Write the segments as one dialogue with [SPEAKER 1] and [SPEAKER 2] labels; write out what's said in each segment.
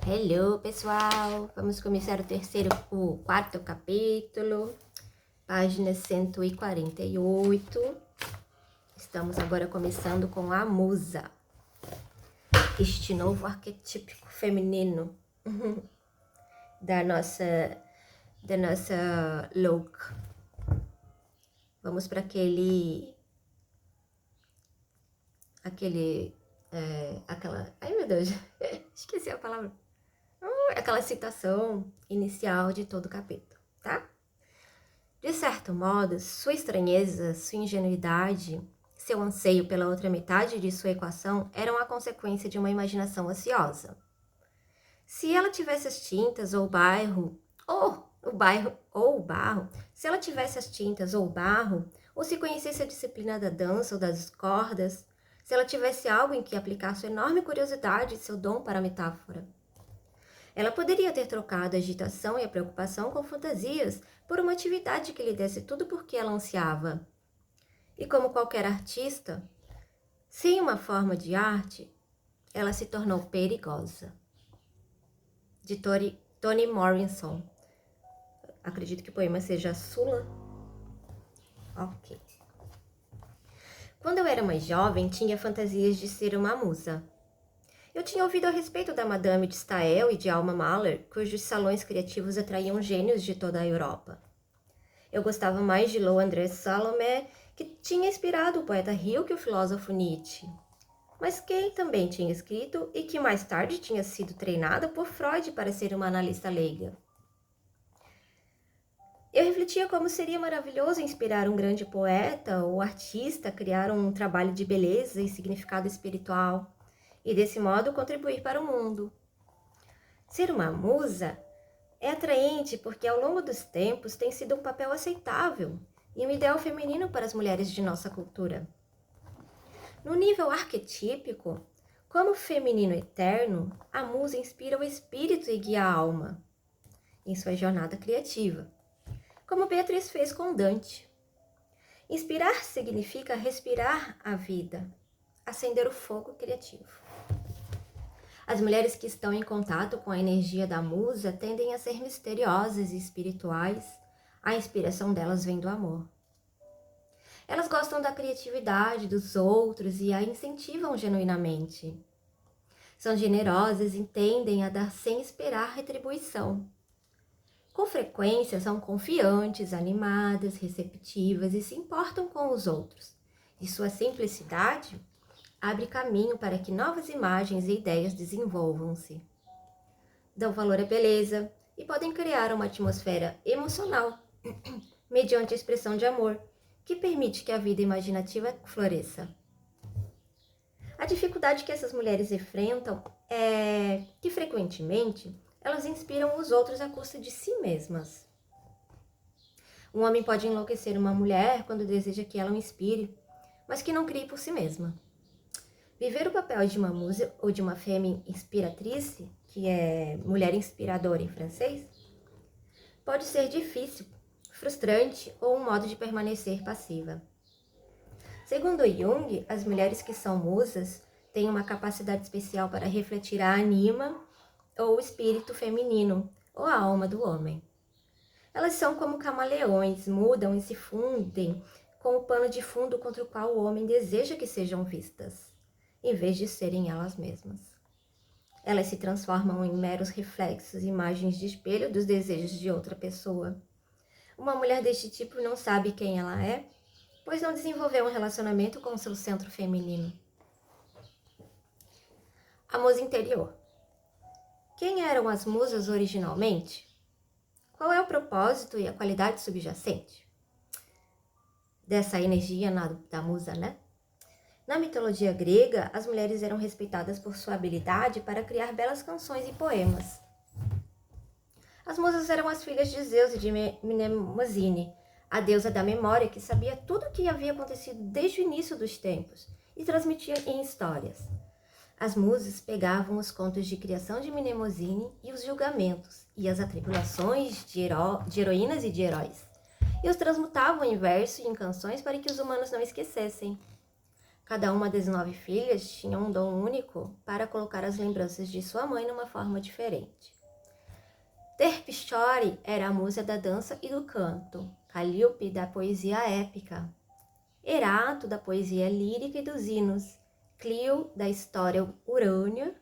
[SPEAKER 1] Hello, pessoal! Vamos começar o quarto capítulo, página 148. Estamos agora começando com a musa, este novo arquétipo feminino da nossa look. Vamos para ai meu Deus, esqueci a palavra. Aquela citação inicial de todo o capítulo, tá? De certo modo, sua estranheza, sua ingenuidade, seu anseio pela outra metade de sua equação eram a consequência de uma imaginação ociosa. Se ela tivesse as tintas ou o barro, se ela tivesse as tintas ou o barro, ou se conhecesse a disciplina da dança ou das cordas, se ela tivesse algo em que aplicar sua enorme curiosidade e seu dom para a metáfora, ela poderia ter trocado a agitação e a preocupação com fantasias por uma atividade que lhe desse tudo porque ela ansiava. E como qualquer artista, sem uma forma de arte, ela se tornou perigosa. De Toni Morrison. Acredito que o poema seja Sula. Ok. Quando eu era mais jovem, tinha fantasias de ser uma musa. Eu tinha ouvido a respeito da Madame de Staël e de Alma Mahler, cujos salões criativos atraíam gênios de toda a Europa. Eu gostava mais de Lou André Salomé, que tinha inspirado o poeta Rilke e o filósofo Nietzsche, mas quem também tinha escrito e que mais tarde tinha sido treinada por Freud para ser uma analista leiga. Eu refletia como seria maravilhoso inspirar um grande poeta ou artista a criar um trabalho de beleza e significado espiritual, e desse modo contribuir para o mundo. Ser uma musa é atraente porque ao longo dos tempos tem sido um papel aceitável e um ideal feminino para as mulheres de nossa cultura. No nível arquetípico, como feminino eterno, a musa inspira o espírito e guia a alma em sua jornada criativa, como Beatriz fez com Dante. Inspirar significa respirar a vida, acender o fogo criativo. As mulheres que estão em contato com a energia da musa tendem a ser misteriosas e espirituais. A inspiração delas vem do amor. Elas gostam da criatividade dos outros e a incentivam genuinamente. São generosas e tendem a dar sem esperar retribuição. Com frequência são confiantes, animadas, receptivas e se importam com os outros. E sua simplicidade abre caminho para que novas imagens e ideias desenvolvam-se. Dão valor à beleza e podem criar uma atmosfera emocional mediante a expressão de amor, que permite que a vida imaginativa floresça. A dificuldade que essas mulheres enfrentam é que, frequentemente, elas inspiram os outros à custa de si mesmas. Um homem pode enlouquecer uma mulher quando deseja que ela o inspire, mas que não crie por si mesma. Viver o papel de uma musa ou de uma femme inspiratrice, que é mulher inspiradora em francês, pode ser difícil, frustrante ou um modo de permanecer passiva. Segundo Jung, as mulheres que são musas têm uma capacidade especial para refletir a anima ou o espírito feminino ou a alma do homem. Elas são como camaleões, mudam e se fundem com o pano de fundo contra o qual o homem deseja que sejam vistas, em vez de serem elas mesmas. Elas se transformam em meros reflexos, imagens de espelho dos desejos de outra pessoa. Uma mulher deste tipo não sabe quem ela é, pois não desenvolveu um relacionamento com seu centro feminino. A musa interior. Quem eram as musas originalmente? Qual é o propósito e a qualidade subjacente dessa energia da musa, né? Na mitologia grega, as mulheres eram respeitadas por sua habilidade para criar belas canções e poemas. As musas eram as filhas de Zeus e de Mnemosine, a deusa da memória que sabia tudo o que havia acontecido desde o início dos tempos e transmitia em histórias. As musas pegavam os contos de criação de Mnemosine e os julgamentos e as atribulações de heroínas e de heróis, e os transmutavam em verso e em canções para que os humanos não esquecessem. Cada uma das 9 filhas tinha um dom único para colocar as lembranças de sua mãe numa forma diferente. Terpsichore era a musa da dança e do canto, Calíope da poesia épica, Erato da poesia lírica e dos hinos, Clio da história Urânia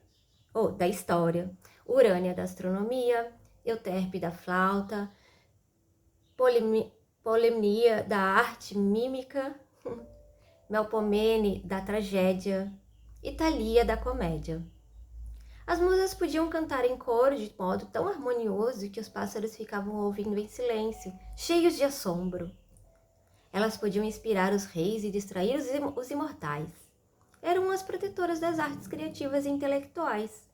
[SPEAKER 1] da astronomia, Euterpe da flauta, Polemnia da arte mímica, Melpomene da tragédia e Thalia da comédia. As musas podiam cantar em coro de modo tão harmonioso que os pássaros ficavam ouvindo em silêncio, cheios de assombro. Elas podiam inspirar os reis e distrair os imortais. Eram as protetoras das artes criativas e intelectuais.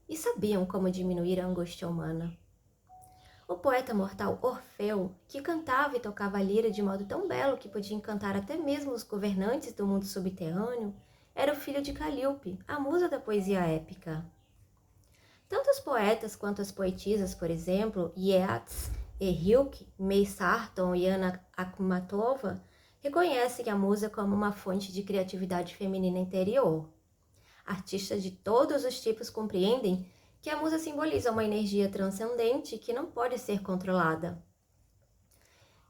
[SPEAKER 1] E sabiam como diminuir a angústia humana. O poeta mortal Orfeu, que cantava e tocava a lira de modo tão belo que podia encantar até mesmo os governantes do mundo subterrâneo, era o filho de Calíope, a musa da poesia épica. Tanto os poetas quanto as poetisas, por exemplo, Yeats e Rilke, May Sarton e Anna Akhmatova, reconhecem a musa como uma fonte de criatividade feminina interior. Artistas de todos os tipos compreendem que a musa simboliza uma energia transcendente que não pode ser controlada.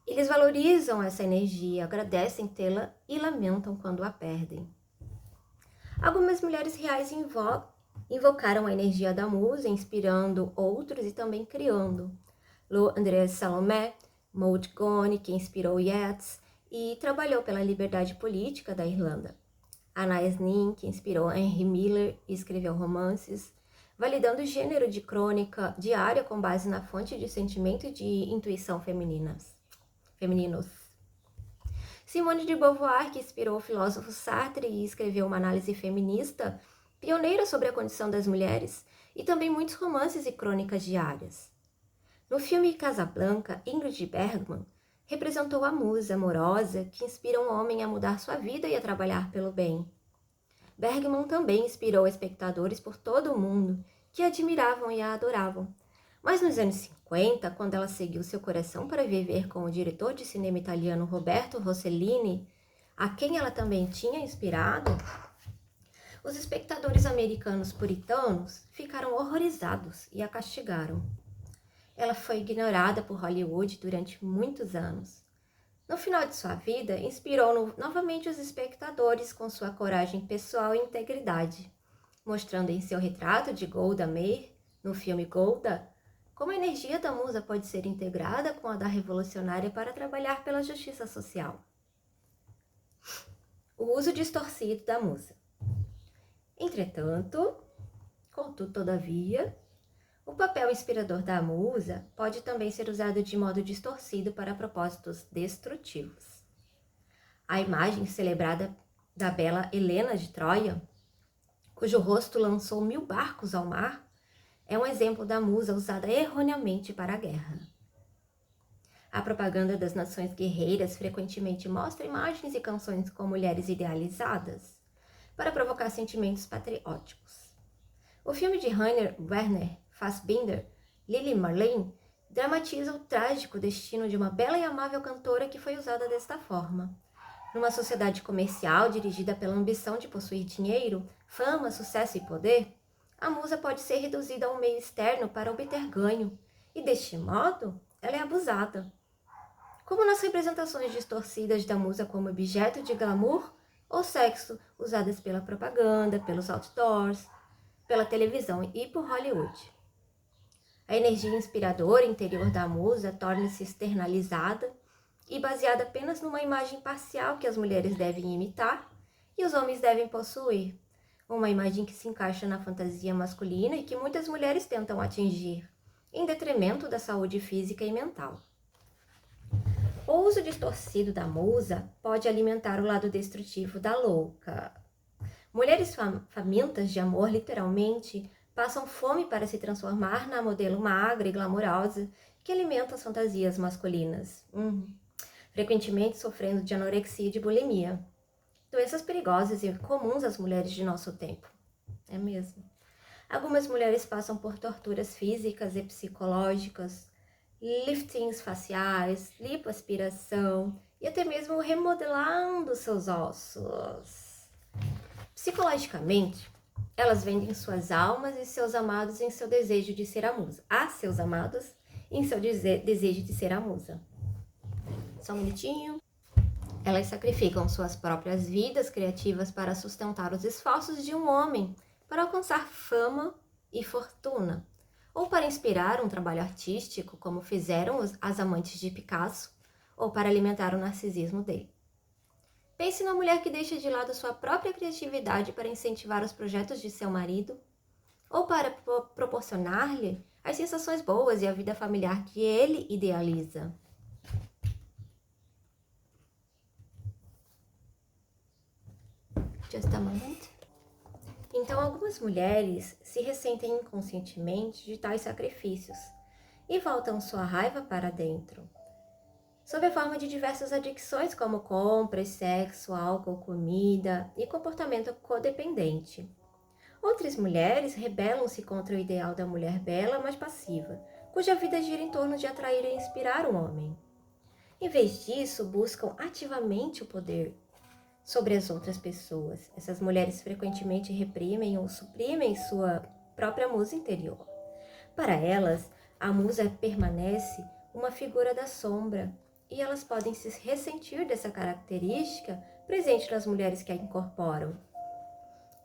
[SPEAKER 1] Eles valorizam essa energia, agradecem tê-la e lamentam quando a perdem. Algumas mulheres reais invocaram a energia da musa, inspirando outros e também criando. Lou Andreas Salomé, Maud Gonne, que inspirou Yeats e trabalhou pela liberdade política da Irlanda. Anais Nin, que inspirou Henry Miller e escreveu romances, validando o gênero de crônica diária com base na fonte de sentimento e de intuição femininos. Simone de Beauvoir, que inspirou o filósofo Sartre e escreveu uma análise feminista pioneira sobre a condição das mulheres, e também muitos romances e crônicas diárias. No filme Casablanca, Ingrid Bergman representou a musa amorosa que inspira um homem a mudar sua vida e a trabalhar pelo bem. Bergman também inspirou espectadores por todo o mundo que a admiravam e a adoravam. Mas nos anos 50, quando ela seguiu seu coração para viver com o diretor de cinema italiano Roberto Rossellini, a quem ela também tinha inspirado, os espectadores americanos puritanos ficaram horrorizados e a castigaram. Ela foi ignorada por Hollywood durante muitos anos. No final de sua vida, inspirou novamente os espectadores com sua coragem pessoal e integridade, mostrando em seu retrato de Golda Meir, no filme Golda, como a energia da musa pode ser integrada com a da revolucionária para trabalhar pela justiça social. O uso distorcido da musa. Entretanto, contudo, todavia, o papel inspirador da musa pode também ser usado de modo distorcido para propósitos destrutivos. A imagem celebrada da bela Helena de Troia, cujo rosto lançou 1000 barcos ao mar, é um exemplo da musa usada erroneamente para a guerra. A propaganda das nações guerreiras frequentemente mostra imagens e canções com mulheres idealizadas para provocar sentimentos patrióticos. O filme de Rainer Werner Fassbinder, Lili Marlene, dramatiza o trágico destino de uma bela e amável cantora que foi usada desta forma. Numa sociedade comercial dirigida pela ambição de possuir dinheiro, fama, sucesso e poder, a musa pode ser reduzida a um meio externo para obter ganho, e deste modo, ela é abusada. Como nas representações distorcidas da musa como objeto de glamour ou sexo usadas pela propaganda, pelos outdoors, pela televisão e por Hollywood. A energia inspiradora interior da musa torna-se externalizada e baseada apenas numa imagem parcial que as mulheres devem imitar e os homens devem possuir. Uma imagem que se encaixa na fantasia masculina e que muitas mulheres tentam atingir, em detrimento da saúde física e mental. O uso distorcido da musa pode alimentar o lado destrutivo da louca. Mulheres famintas de amor, literalmente, passam fome para se transformar na modelo magra e glamourosa que alimenta as fantasias masculinas, frequentemente sofrendo de anorexia e de bulimia. Doenças perigosas e comuns às mulheres de nosso tempo. É mesmo. Algumas mulheres passam por torturas físicas e psicológicas, liftings faciais, lipoaspiração e até mesmo remodelando seus ossos. Psicologicamente, elas vendem suas almas e seus amados em seu desejo de ser a musa. A seus amados em seu desejo de ser a musa. Só um minutinho. Elas sacrificam suas próprias vidas criativas para sustentar os esforços de um homem para alcançar fama e fortuna, ou para inspirar um trabalho artístico, como fizeram as amantes de Picasso, ou para alimentar o narcisismo dele. Pense na mulher que deixa de lado sua própria criatividade para incentivar os projetos de seu marido, ou para proporcionar-lhe as sensações boas e a vida familiar que ele idealiza. Just a moment. Então, algumas mulheres se ressentem inconscientemente de tais sacrifícios e voltam sua raiva para dentro, sob a forma de diversas adicções como compras, sexo, álcool, comida e comportamento codependente. Outras mulheres rebelam-se contra o ideal da mulher bela, mas passiva, cuja vida gira em torno de atrair e inspirar um homem. Em vez disso, buscam ativamente o poder sobre as outras pessoas. Essas mulheres frequentemente reprimem ou suprimem sua própria musa interior. Para elas, a musa permanece uma figura da sombra e elas podem se ressentir dessa característica presente nas mulheres que a incorporam.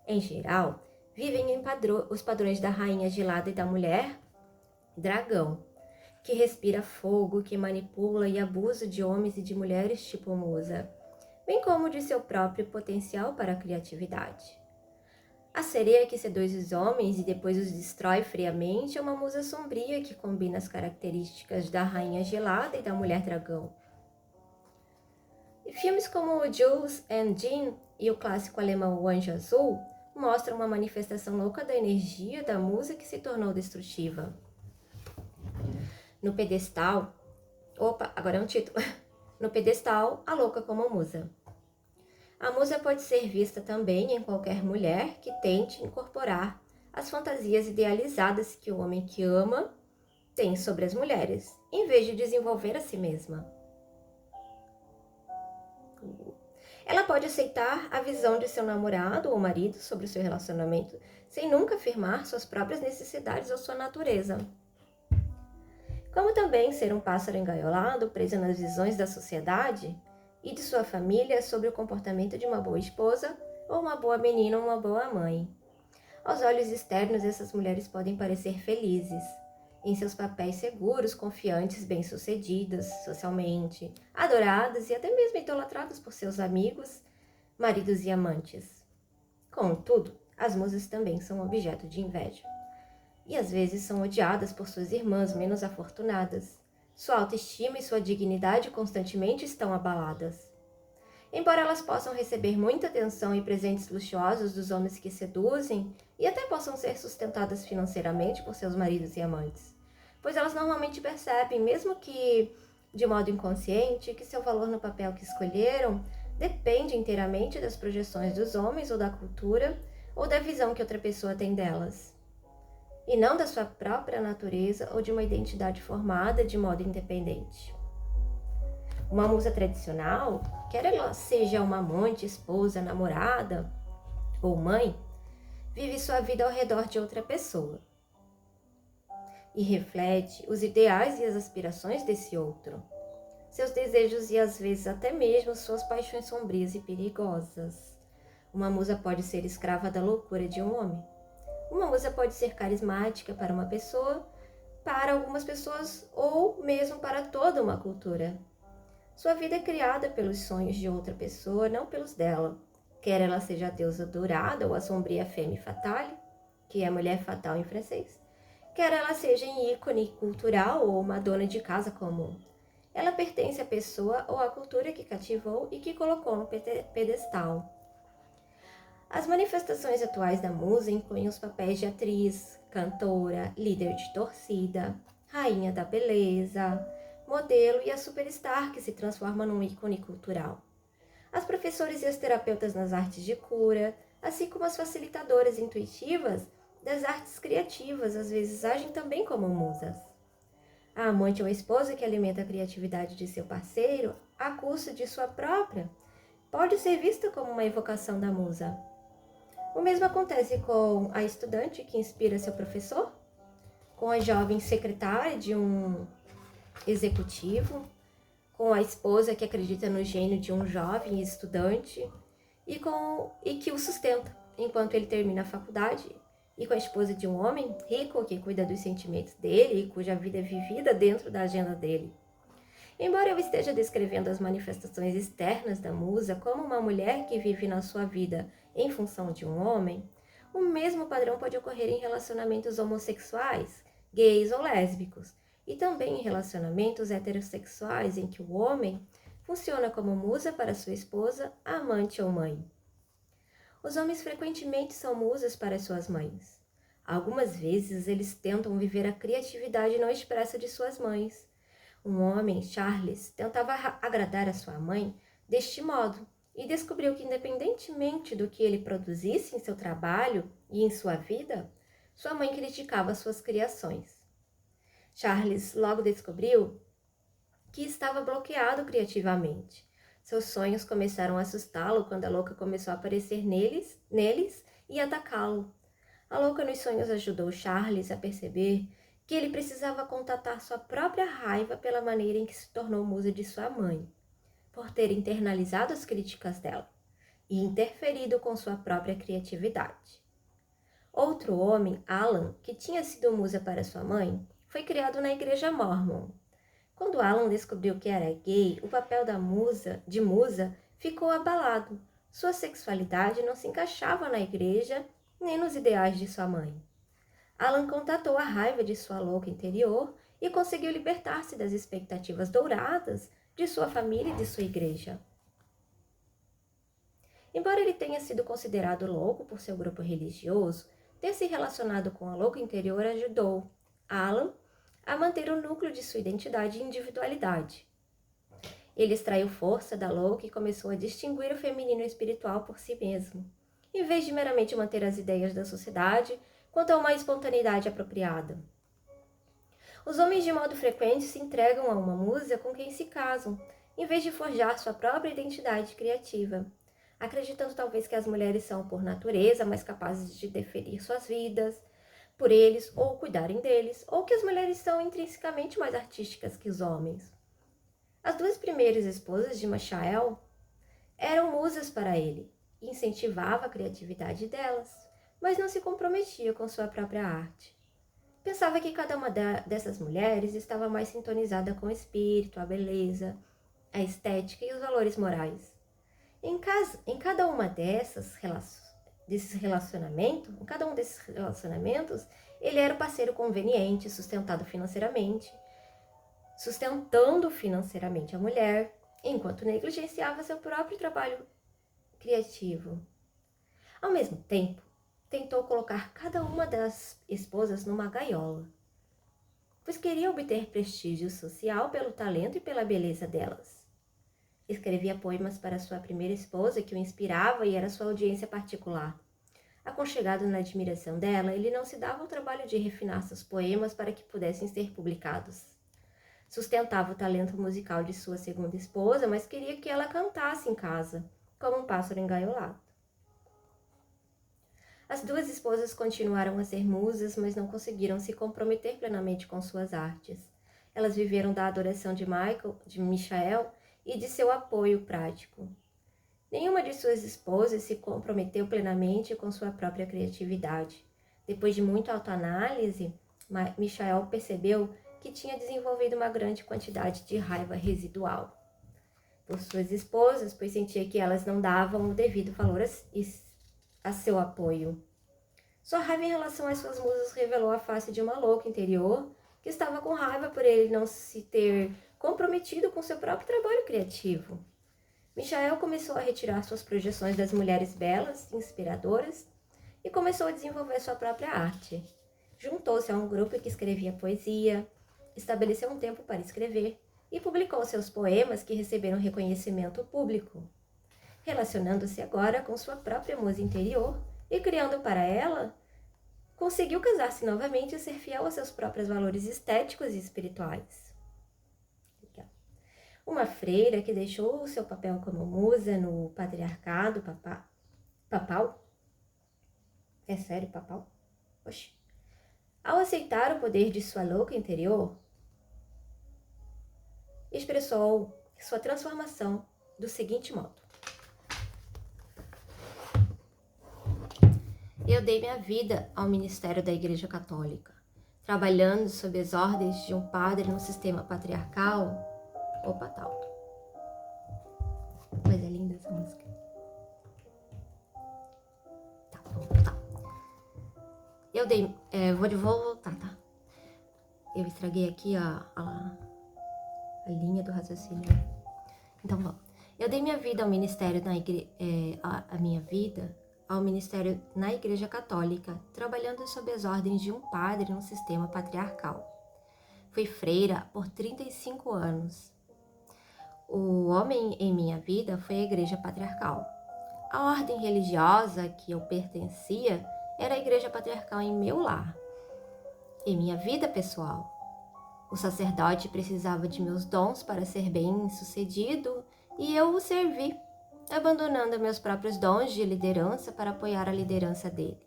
[SPEAKER 1] Em geral, vivem em os padrões da rainha gelada e da mulher dragão, que respira fogo, que manipula e abusa de homens e de mulheres tipo musa, bem como de seu próprio potencial para a criatividade. A sereia que seduz os homens e depois os destrói friamente é uma musa sombria que combina as características da rainha gelada e da mulher dragão. E filmes como Jules and Jean e o clássico alemão O Anjo Azul mostram uma manifestação louca da energia da musa que se tornou destrutiva. No pedestal, agora é um título. No pedestal, a louca como musa. A musa pode ser vista também em qualquer mulher que tente incorporar as fantasias idealizadas que o homem que ama tem sobre as mulheres, em vez de desenvolver a si mesma. Ela pode aceitar a visão de seu namorado ou marido sobre o seu relacionamento, sem nunca afirmar suas próprias necessidades ou sua natureza. Como também ser um pássaro engaiolado, preso nas visões da sociedade e de sua família sobre o comportamento de uma boa esposa, ou uma boa menina ou uma boa mãe. Aos olhos externos, essas mulheres podem parecer felizes, em seus papéis seguros, confiantes, bem-sucedidas socialmente, adoradas e até mesmo idolatradas por seus amigos, maridos e amantes. Contudo, as musas também são objeto de inveja, e às vezes são odiadas por suas irmãs menos afortunadas. Sua autoestima e sua dignidade constantemente estão abaladas. Embora elas possam receber muita atenção e presentes luxuosos dos homens que seduzem, e até possam ser sustentadas financeiramente por seus maridos e amantes, pois elas normalmente percebem, mesmo que de modo inconsciente, que seu valor no papel que escolheram depende inteiramente das projeções dos homens ou da cultura, ou da visão que outra pessoa tem delas, e não da sua própria natureza ou de uma identidade formada de modo independente. Uma musa tradicional, quer ela seja uma amante, esposa, namorada ou mãe, vive sua vida ao redor de outra pessoa e reflete os ideais e as aspirações desse outro, seus desejos e às vezes até mesmo suas paixões sombrias e perigosas. Uma musa pode ser escrava da loucura de um homem. Uma musa pode ser carismática para uma pessoa, para algumas pessoas ou mesmo para toda uma cultura. Sua vida é criada pelos sonhos de outra pessoa, não pelos dela. Quer ela seja a deusa dourada ou a sombria femme fatale, que é mulher fatal em francês. Quer ela seja em ícone cultural ou uma dona de casa comum. Ela pertence à pessoa ou à cultura que cativou e que colocou no pedestal. As manifestações atuais da musa incluem os papéis de atriz, cantora, líder de torcida, rainha da beleza, modelo e a superstar que se transforma num ícone cultural. As professoras e as terapeutas nas artes de cura, assim como as facilitadoras intuitivas das artes criativas, às vezes agem também como musas. A amante ou a esposa que alimenta a criatividade de seu parceiro, à custa de sua própria, pode ser vista como uma evocação da musa. O mesmo acontece com a estudante que inspira seu professor, com a jovem secretária de um executivo, com a esposa que acredita no gênio de um jovem estudante e que o sustenta enquanto ele termina a faculdade, e com a esposa de um homem rico que cuida dos sentimentos dele e cuja vida é vivida dentro da agenda dele. Embora eu esteja descrevendo as manifestações externas da musa como uma mulher que vive na sua vida em função de um homem, o mesmo padrão pode ocorrer em relacionamentos homossexuais, gays ou lésbicos, e também em relacionamentos heterossexuais em que o homem funciona como musa para sua esposa, amante ou mãe. Os homens frequentemente são musas para suas mães. Algumas vezes eles tentam viver a criatividade não expressa de suas mães. Um homem, Charles, tentava agradar a sua mãe deste modo e descobriu que, independentemente do que ele produzisse em seu trabalho e em sua vida, sua mãe criticava suas criações. Charles logo descobriu que estava bloqueado criativamente. Seus sonhos começaram a assustá-lo quando a louca começou a aparecer neles e atacá-lo. A louca nos sonhos ajudou Charles a perceber que ele precisava contatar sua própria raiva pela maneira em que se tornou musa de sua mãe, por ter internalizado as críticas dela e interferido com sua própria criatividade. Outro homem, Alan, que tinha sido musa para sua mãe, foi criado na igreja Mormon. Quando Alan descobriu que era gay, o papel de musa ficou abalado. Sua sexualidade não se encaixava na igreja nem nos ideais de sua mãe. Alan contatou a raiva de sua louca interior e conseguiu libertar-se das expectativas douradas de sua família e de sua igreja. Embora ele tenha sido considerado louco por seu grupo religioso, ter se relacionado com a louca interior ajudou Alan a manter o núcleo de sua identidade e individualidade. Ele extraiu força da louca e começou a distinguir o feminino espiritual por si mesmo, em vez de meramente manter as ideias da sociedade quanto a uma espontaneidade apropriada. Os homens de modo frequente se entregam a uma musa com quem se casam, em vez de forjar sua própria identidade criativa, acreditando talvez que as mulheres são, por natureza, mais capazes de definir suas vidas por eles ou cuidarem deles, ou que as mulheres são intrinsecamente mais artísticas que os homens. As duas primeiras esposas de Michael eram musas para ele, e incentivava a criatividade delas, mas não se comprometia com sua própria arte. Pensava que cada uma dessas mulheres estava mais sintonizada com o espírito, a beleza, a estética e os valores morais. Em cada um desses relacionamentos, ele era o parceiro conveniente, sustentando financeiramente a mulher, enquanto negligenciava seu próprio trabalho criativo. Ao mesmo tempo, tentou colocar cada uma das esposas numa gaiola, pois queria obter prestígio social pelo talento e pela beleza delas. Escrevia poemas para sua primeira esposa que o inspirava e era sua audiência particular. Aconchegado na admiração dela, ele não se dava o trabalho de refinar seus poemas para que pudessem ser publicados. Sustentava o talento musical de sua segunda esposa, mas queria que ela cantasse em casa, como um pássaro engaiolado. As duas esposas continuaram a ser musas, mas não conseguiram se comprometer plenamente com suas artes. Elas viveram da adoração de Michael e de seu apoio prático. Nenhuma de suas esposas se comprometeu plenamente com sua própria criatividade. Depois de muita autoanálise, Michael percebeu que tinha desenvolvido uma grande quantidade de raiva residual por suas esposas, pois sentia que elas não davam o devido valor a seu apoio. Sua raiva em relação às suas musas revelou a face de uma louca interior que estava com raiva por ele não se ter comprometido com seu próprio trabalho criativo. Michael começou a retirar suas projeções das mulheres belas, inspiradoras, e começou a desenvolver sua própria arte. Juntou-se a um grupo que escrevia poesia, estabeleceu um tempo para escrever e publicou seus poemas que receberam reconhecimento público, relacionando-se agora com sua própria musa interior e criando para ela, conseguiu casar-se novamente e ser fiel aos seus próprios valores estéticos e espirituais. Uma freira que deixou o seu papel como musa no patriarcado papal É sério, papal? Oxi. Ao aceitar o poder de sua louca interior, expressou sua transformação do seguinte modo: eu dei minha vida ao ministério da Igreja Católica, trabalhando sob as ordens de um padre no sistema patriarcal. Opa, tal. Mas é linda essa música. Tá, vamos voltar. Vou voltar, tá? Eu estraguei aqui a linha do raciocínio. Então, vamos. Eu dei minha vida ao ministério ao ministério na Igreja Católica, trabalhando sob as ordens de um padre no sistema patriarcal. Fui freira por 35 anos. O homem em minha vida foi a Igreja Patriarcal. A ordem religiosa que eu pertencia era a Igreja Patriarcal em meu lar. Em minha vida pessoal, o sacerdote precisava de meus dons para ser bem-sucedido e eu o servi, abandonando meus próprios dons de liderança para apoiar a liderança dele.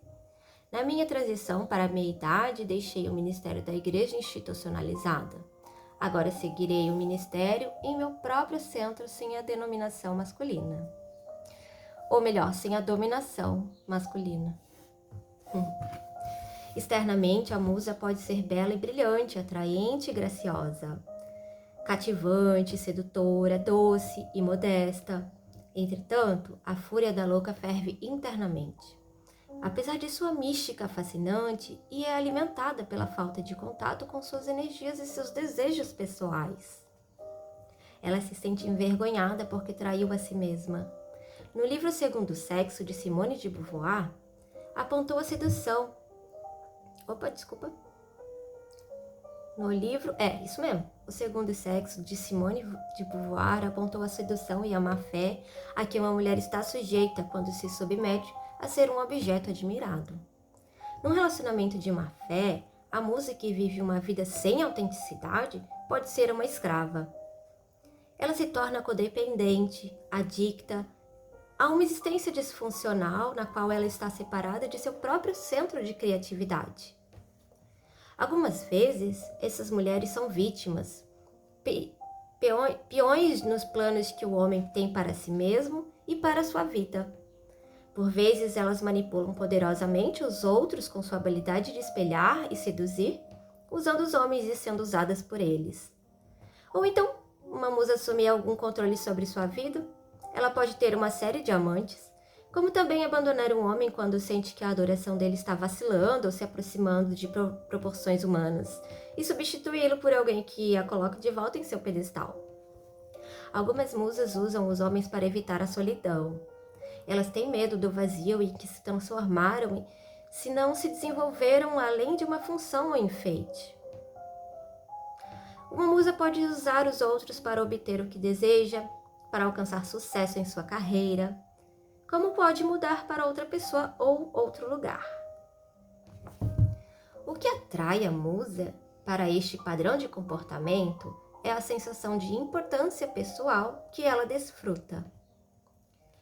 [SPEAKER 1] Na minha transição para a meia-idade, deixei o ministério da igreja institucionalizada. Agora seguirei o ministério em meu próprio centro sem a denominação masculina. Ou melhor, sem a dominação masculina. Externamente, a musa pode ser bela e brilhante, atraente e graciosa, cativante, sedutora, doce e modesta. Entretanto, a fúria da louca ferve internamente. Apesar de sua mística fascinante, e é alimentada pela falta de contato com suas energias e seus desejos pessoais. Ela se sente envergonhada porque traiu a si mesma. No livro Segundo Sexo, de Simone de Beauvoir, apontou a sedução. No livro, isso mesmo. O Segundo Sexo, de Simone de Beauvoir, apontou a sedução e a má-fé a que uma mulher está sujeita quando se submete a ser um objeto admirado. Num relacionamento de má-fé, a musa que vive uma vida sem autenticidade pode ser uma escrava. Ela se torna codependente, adicta a uma existência disfuncional na qual ela está separada de seu próprio centro de criatividade. Algumas vezes, essas mulheres são vítimas, peões nos planos que o homem tem para si mesmo e para sua vida. Por vezes, elas manipulam poderosamente os outros com sua habilidade de espelhar e seduzir, usando os homens e sendo usadas por eles. Ou então, uma musa assume algum controle sobre sua vida. Ela pode ter uma série de amantes, como também abandonar um homem quando sente que a adoração dele está vacilando ou se aproximando de proporções humanas, e substituí-lo por alguém que a coloque de volta em seu pedestal. Algumas musas usam os homens para evitar a solidão. Elas têm medo do vazio em que se transformaram se não se desenvolveram além de uma função ou enfeite. Uma musa pode usar os outros para obter o que deseja, para alcançar sucesso em sua carreira, como pode mudar para outra pessoa ou outro lugar. O que atrai a musa para este padrão de comportamento é a sensação de importância pessoal que ela desfruta.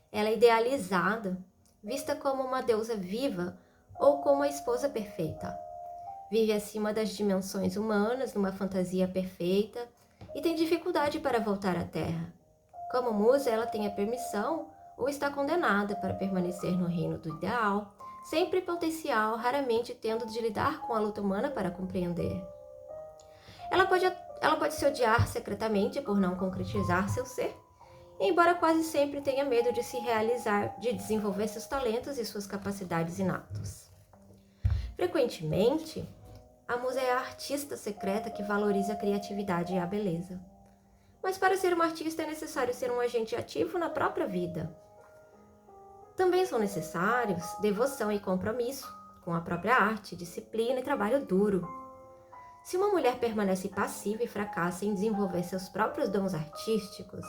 [SPEAKER 1] Ela é idealizada, vista como uma deusa viva ou como a esposa perfeita. Vive acima das dimensões humanas, numa fantasia perfeita, e tem dificuldade para voltar à Terra. Como musa, ela tem a permissão ou está condenada para permanecer no reino do ideal, sempre potencial, raramente tendo de lidar com a luta humana para compreender. Ela pode se odiar secretamente por não concretizar seu ser, embora quase sempre tenha medo de se realizar, de desenvolver seus talentos e suas capacidades inatos. Frequentemente, a musa é a artista secreta que valoriza a criatividade e a beleza. Mas para ser uma artista é necessário ser um agente ativo na própria vida. Também são necessários devoção e compromisso com a própria arte, disciplina e trabalho duro. Se uma mulher permanece passiva e fracassa em desenvolver seus próprios dons artísticos,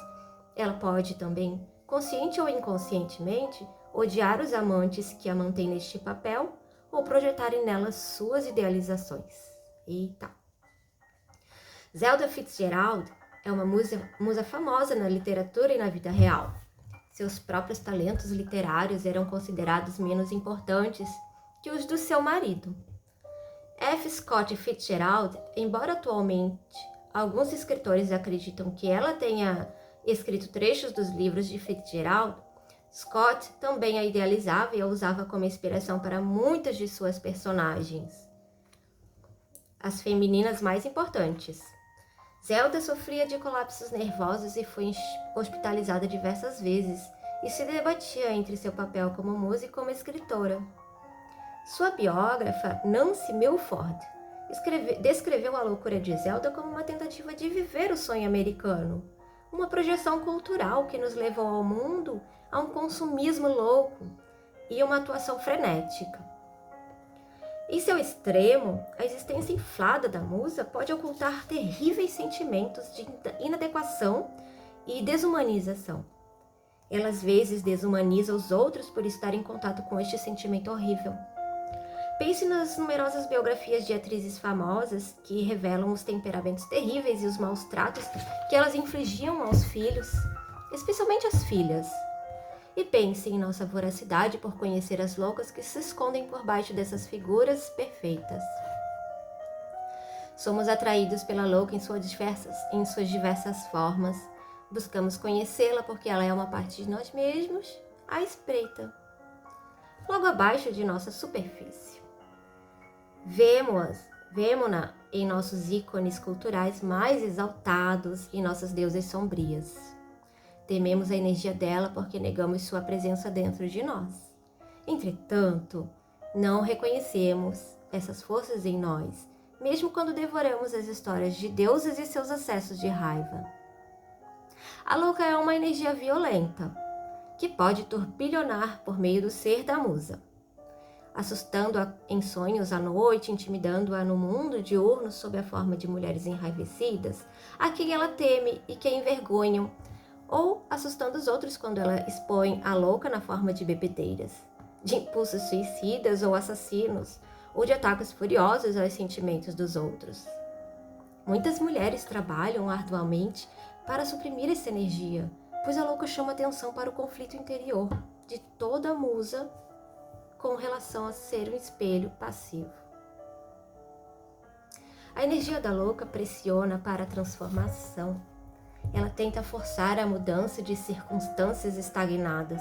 [SPEAKER 1] ela pode também, consciente ou inconscientemente, odiar os amantes que a mantêm neste papel ou projetarem nelas suas idealizações. Eita! Zelda Fitzgerald é uma musa famosa na literatura e na vida real. Seus próprios talentos literários eram considerados menos importantes que os do seu marido. F. Scott Fitzgerald, embora atualmente alguns escritores acreditam que ela tenha escrito trechos dos livros de Fitzgerald, Scott também a idealizava e a usava como inspiração para muitas de suas personagens, as femininas mais importantes. Zelda sofria de colapsos nervosos e foi hospitalizada diversas vezes e se debatia entre seu papel como música e como escritora. Sua biógrafa, Nancy Milford, descreveu a loucura de Zelda como uma tentativa de viver o sonho americano, uma projeção cultural que nos levou ao mundo a um consumismo louco e uma atuação frenética. Em seu extremo, a existência inflada da musa pode ocultar terríveis sentimentos de inadequação e desumanização. Ela às vezes desumaniza os outros por estar em contato com este sentimento horrível. Pense nas numerosas biografias de atrizes famosas que revelam os temperamentos terríveis e os maus tratos que elas infligiam aos filhos, especialmente às filhas. E pense em nossa voracidade por conhecer as loucas que se escondem por baixo dessas figuras perfeitas. Somos atraídos pela louca em suas diversas formas. Buscamos conhecê-la porque ela é uma parte de nós mesmos, à espreita, logo abaixo de nossa superfície. Vemo-na em nossos ícones culturais mais exaltados e nossas deusas sombrias. Tememos a energia dela porque negamos sua presença dentro de nós. Entretanto, não reconhecemos essas forças em nós, mesmo quando devoramos as histórias de deuses e seus acessos de raiva. A louca é uma energia violenta, que pode turbilhonar por meio do ser da musa, assustando-a em sonhos à noite, intimidando-a no mundo diurno sob a forma de mulheres enraivecidas, a quem ela teme e que a envergonham, ou assustando os outros quando ela expõe a louca na forma de bebedeiras, de impulsos suicidas ou assassinos, ou de ataques furiosos aos sentimentos dos outros. Muitas mulheres trabalham arduamente para suprimir essa energia, pois a louca chama atenção para o conflito interior de toda musa com relação a ser um espelho passivo. A energia da louca pressiona para a transformação. Ela tenta forçar a mudança de circunstâncias estagnadas,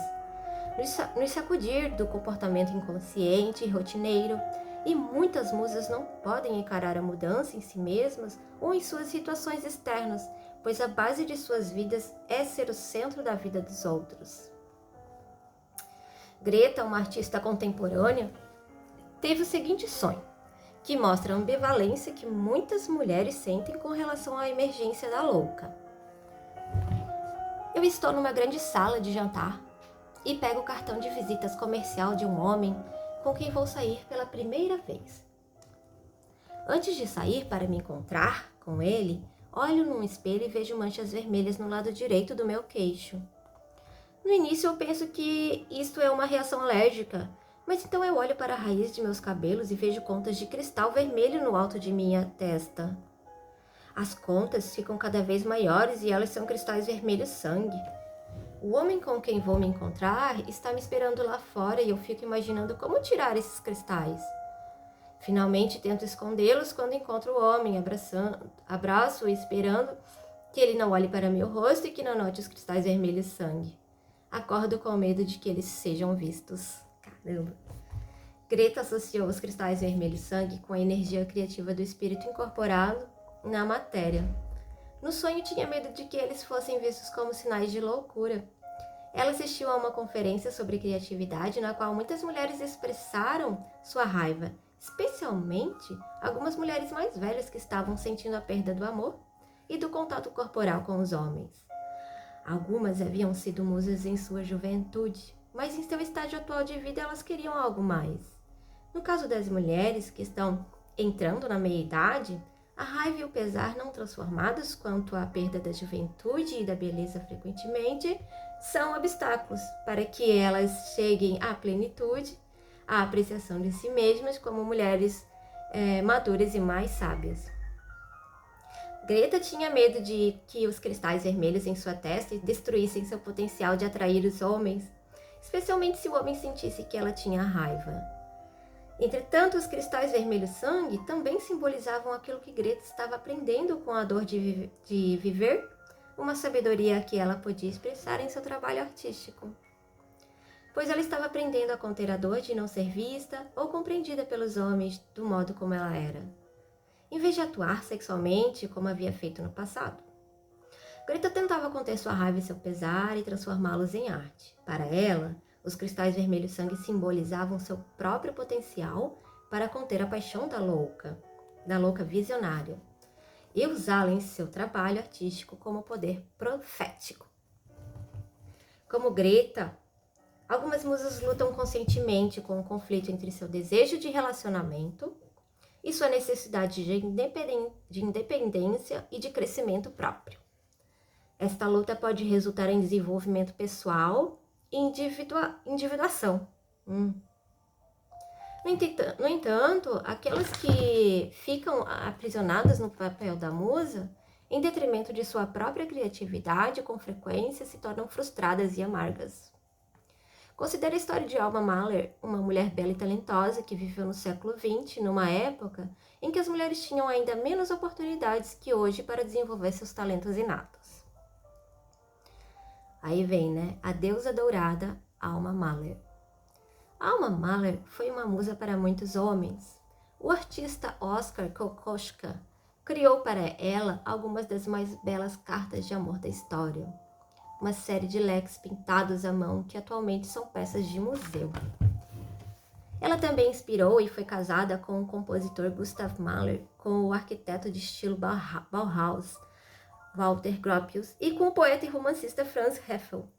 [SPEAKER 1] nos sacudir do comportamento inconsciente e rotineiro, e muitas musas não podem encarar a mudança em si mesmas ou em suas situações externas, pois a base de suas vidas é ser o centro da vida dos outros. Greta, uma artista contemporânea, teve o seguinte sonho, que mostra a ambivalência que muitas mulheres sentem com relação à emergência da louca. Eu estou numa grande sala de jantar e pego o cartão de visitas comercial de um homem com quem vou sair pela primeira vez. Antes de sair para me encontrar com ele, olho num espelho e vejo manchas vermelhas no lado direito do meu queixo. No início eu penso que isto é uma reação alérgica, mas então eu olho para a raiz de meus cabelos e vejo contas de cristal vermelho no alto de minha testa. As contas ficam cada vez maiores e elas são cristais vermelhos sangue. O homem com quem vou me encontrar está me esperando lá fora e eu fico imaginando como tirar esses cristais. Finalmente tento escondê-los quando encontro o homem, abraço-o esperando que ele não olhe para meu rosto e que não note os cristais vermelhos sangue. Acordo com medo de que eles sejam vistos. Caramba! Greta associou os cristais vermelhos sangue com a energia criativa do espírito incorporado na matéria. No sonho tinha medo de que eles fossem vistos como sinais de loucura. Ela assistiu a uma conferência sobre criatividade na qual muitas mulheres expressaram sua raiva, especialmente algumas mulheres mais velhas que estavam sentindo a perda do amor e do contato corporal com os homens. Algumas haviam sido musas em sua juventude, mas em seu estágio atual de vida elas queriam algo mais. No caso das mulheres que estão entrando na meia-idade, a raiva e o pesar não transformados quanto à perda da juventude e da beleza frequentemente são obstáculos para que elas cheguem à plenitude, à apreciação de si mesmas como mulheres maduras e mais sábias. Greta tinha medo de que os cristais vermelhos em sua testa destruíssem seu potencial de atrair os homens, especialmente se o homem sentisse que ela tinha raiva. Entretanto, os cristais vermelhos sangue também simbolizavam aquilo que Greta estava aprendendo com a dor de viver, uma sabedoria que ela podia expressar em seu trabalho artístico. Pois ela estava aprendendo a conter a dor de não ser vista ou compreendida pelos homens do modo como ela era, em vez de atuar sexualmente como havia feito no passado. Greta tentava conter sua raiva e seu pesar e transformá-los em arte. Para ela, os cristais vermelhos sangue simbolizavam seu próprio potencial para conter a paixão da louca visionária, e usá-la em seu trabalho artístico como poder profético. Como Greta, algumas musas lutam conscientemente com o conflito entre seu desejo de relacionamento e sua necessidade de independência e de crescimento próprio. Esta luta pode resultar em desenvolvimento pessoal e individuação. No entanto, aquelas que ficam aprisionadas no papel da musa, em detrimento de sua própria criatividade, com frequência se tornam frustradas e amargas. Considere a história de Alma Mahler, uma mulher bela e talentosa que viveu no século XX, numa época em que as mulheres tinham ainda menos oportunidades que hoje para desenvolver seus talentos inatos. Aí vem, né? A deusa dourada, Alma Mahler. Alma Mahler foi uma musa para muitos homens. O artista Oskar Kokoschka criou para ela algumas das mais belas cartas de amor da história. Uma série de leques pintados à mão que atualmente são peças de museu. Ela também inspirou e foi casada com o compositor Gustav Mahler, com o arquiteto de estilo Bauhaus, Walter Gropius, e com o poeta e romancista Franz Heffel.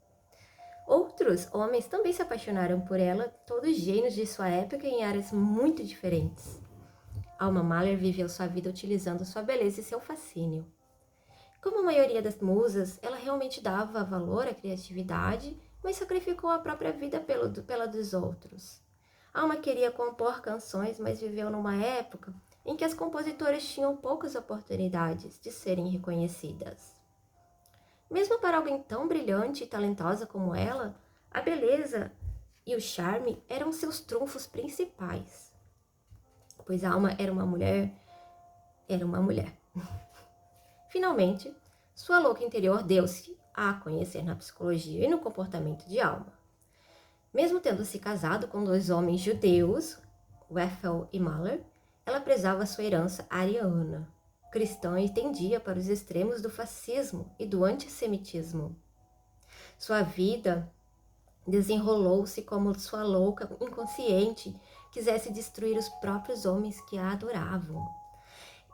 [SPEAKER 1] Outros homens também se apaixonaram por ela, todos gênios de sua época em áreas muito diferentes. Alma Mahler viveu sua vida utilizando sua beleza e seu fascínio. Como a maioria das musas, ela realmente dava valor à criatividade, mas sacrificou a própria vida pela dos outros. Alma queria compor canções, mas viveu numa época em que as compositoras tinham poucas oportunidades de serem reconhecidas. Mesmo para alguém tão brilhante e talentosa como ela, a beleza e o charme eram seus trunfos principais. Pois Alma era uma mulher. Finalmente, sua louca interior deu-se a conhecer na psicologia e no comportamento de Alma. Mesmo tendo se casado com 2 homens judeus, Weffel e Mahler, ela prezava sua herança ariana, cristã, e tendia para os extremos do fascismo e do antissemitismo. Sua vida desenrolou-se como sua louca inconsciente quisesse destruir os próprios homens que a adoravam.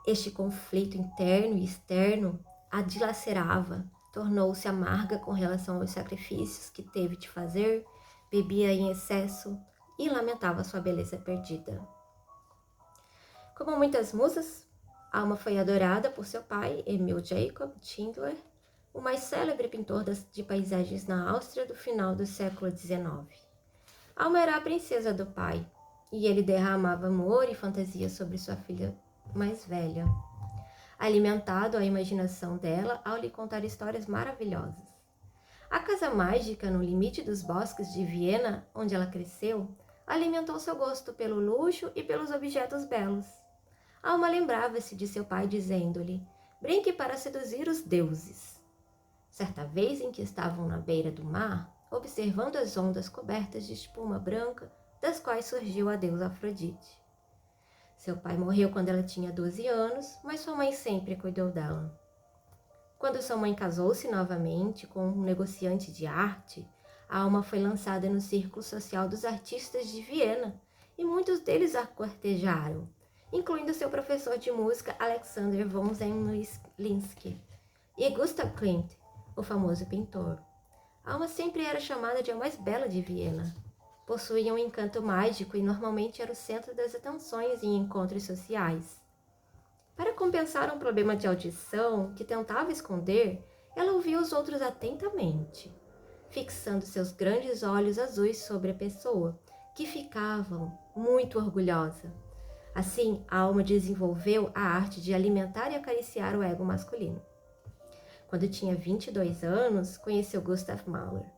[SPEAKER 1] Este conflito interno e externo a dilacerava, tornou-se amarga com relação aos sacrifícios que teve de fazer, bebia em excesso e lamentava sua beleza perdida. Como muitas musas, Alma foi adorada por seu pai, Emil Jacob Schindler, o mais célebre pintor de paisagens na Áustria do final do século XIX. Alma era a princesa do pai, e ele derramava amor e fantasia sobre sua filha mais velha, alimentado a imaginação dela ao lhe contar histórias maravilhosas. A casa mágica no limite dos bosques de Viena, onde ela cresceu, alimentou seu gosto pelo luxo e pelos objetos belos. Alma lembrava-se de seu pai dizendo-lhe: brinque para seduzir os deuses. Certa vez em que estavam na beira do mar, observando as ondas cobertas de espuma branca, das quais surgiu a deusa Afrodite. Seu pai morreu quando ela tinha 12 anos, mas sua mãe sempre cuidou dela. Quando sua mãe casou-se novamente com um negociante de arte, Alma foi lançada no círculo social dos artistas de Viena, e muitos deles a cortejaram, incluindo seu professor de música Alexander von Zemlinsky e Gustav Klimt, o famoso pintor. Alma sempre era chamada de a mais bela de Viena. Possuía um encanto mágico e normalmente era o centro das atenções em encontros sociais. Para compensar um problema de audição que tentava esconder, ela ouvia os outros atentamente, fixando seus grandes olhos azuis sobre a pessoa, que ficavam muito orgulhosa. Assim, a Alma desenvolveu a arte de alimentar e acariciar o ego masculino. Quando tinha 22 anos, conheceu Gustav Mahler.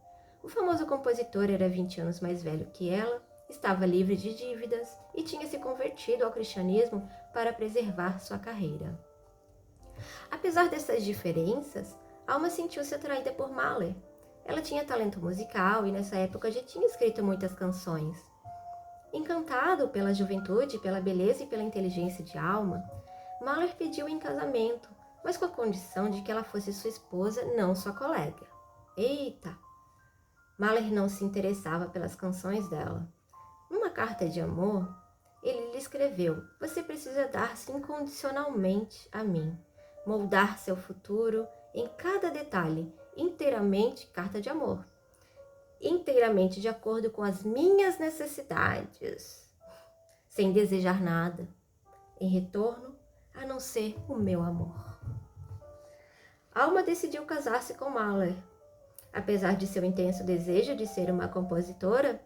[SPEAKER 1] O famoso compositor era 20 anos mais velho que ela estava livre de dívidas e tinha se convertido ao cristianismo para preservar sua carreira. Apesar dessas diferenças, Alma sentiu-se atraída por Mahler. Ela tinha talento musical e nessa época já tinha escrito muitas canções. Encantado pela juventude, pela beleza e pela inteligência de Alma, Mahler pediu em casamento, mas com a condição de que ela fosse sua esposa, não sua colega. Eita! Mahler não se interessava pelas canções dela. Numa carta de amor, ele lhe escreveu: "Você precisa dar-se incondicionalmente a mim, moldar seu futuro em cada detalhe, inteiramente carta de amor, inteiramente de acordo com as minhas necessidades, sem desejar nada, em retorno, a não ser o meu amor." Alma decidiu casar-se com Mahler, apesar de seu intenso desejo de ser uma compositora,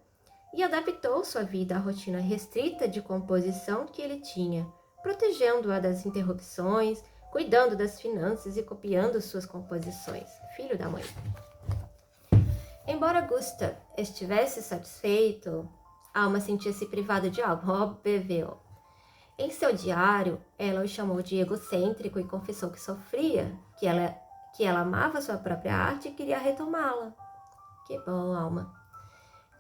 [SPEAKER 1] e adaptou sua vida à rotina restrita de composição que ele tinha, protegendo-a das interrupções, cuidando das finanças e copiando suas composições. Filho da mãe. Embora Gustav estivesse satisfeito, Alma sentia-se privada de algo, óbvio. Em seu diário, ela o chamou de egocêntrico e confessou que sofria, que ela amava sua própria arte e queria retomá-la. Que bom, Alma.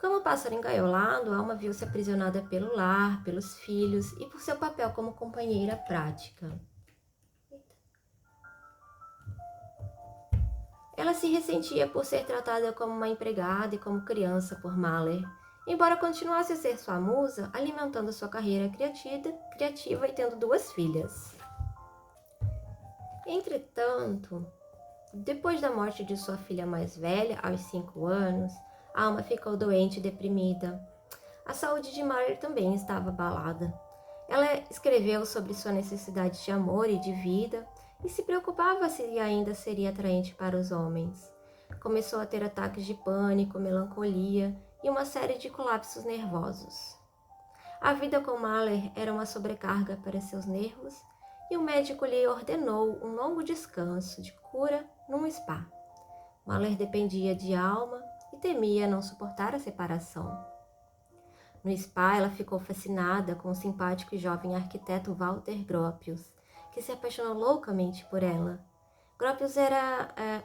[SPEAKER 1] Como pássaro engaiolado, Alma viu-se aprisionada pelo lar, pelos filhos e por seu papel como companheira prática. Ela se ressentia por ser tratada como uma empregada e como criança por Mahler, embora continuasse a ser sua musa, alimentando sua carreira criativa e tendo 2 filhas. Entretanto, depois da morte de sua filha mais velha, aos 5 anos, Alma ficou doente e deprimida. A saúde de Mahler também estava abalada. Ela escreveu sobre sua necessidade de amor e de vida e se preocupava se ainda seria atraente para os homens. Começou a ter ataques de pânico, melancolia e uma série de colapsos nervosos. A vida com Mahler era uma sobrecarga para seus nervos e o médico lhe ordenou um longo descanso de cura num spa. Mahler dependia de Alma e temia não suportar a separação. No spa, ela ficou fascinada com o simpático e jovem arquiteto Walter Gropius, que se apaixonou loucamente por ela. Gropius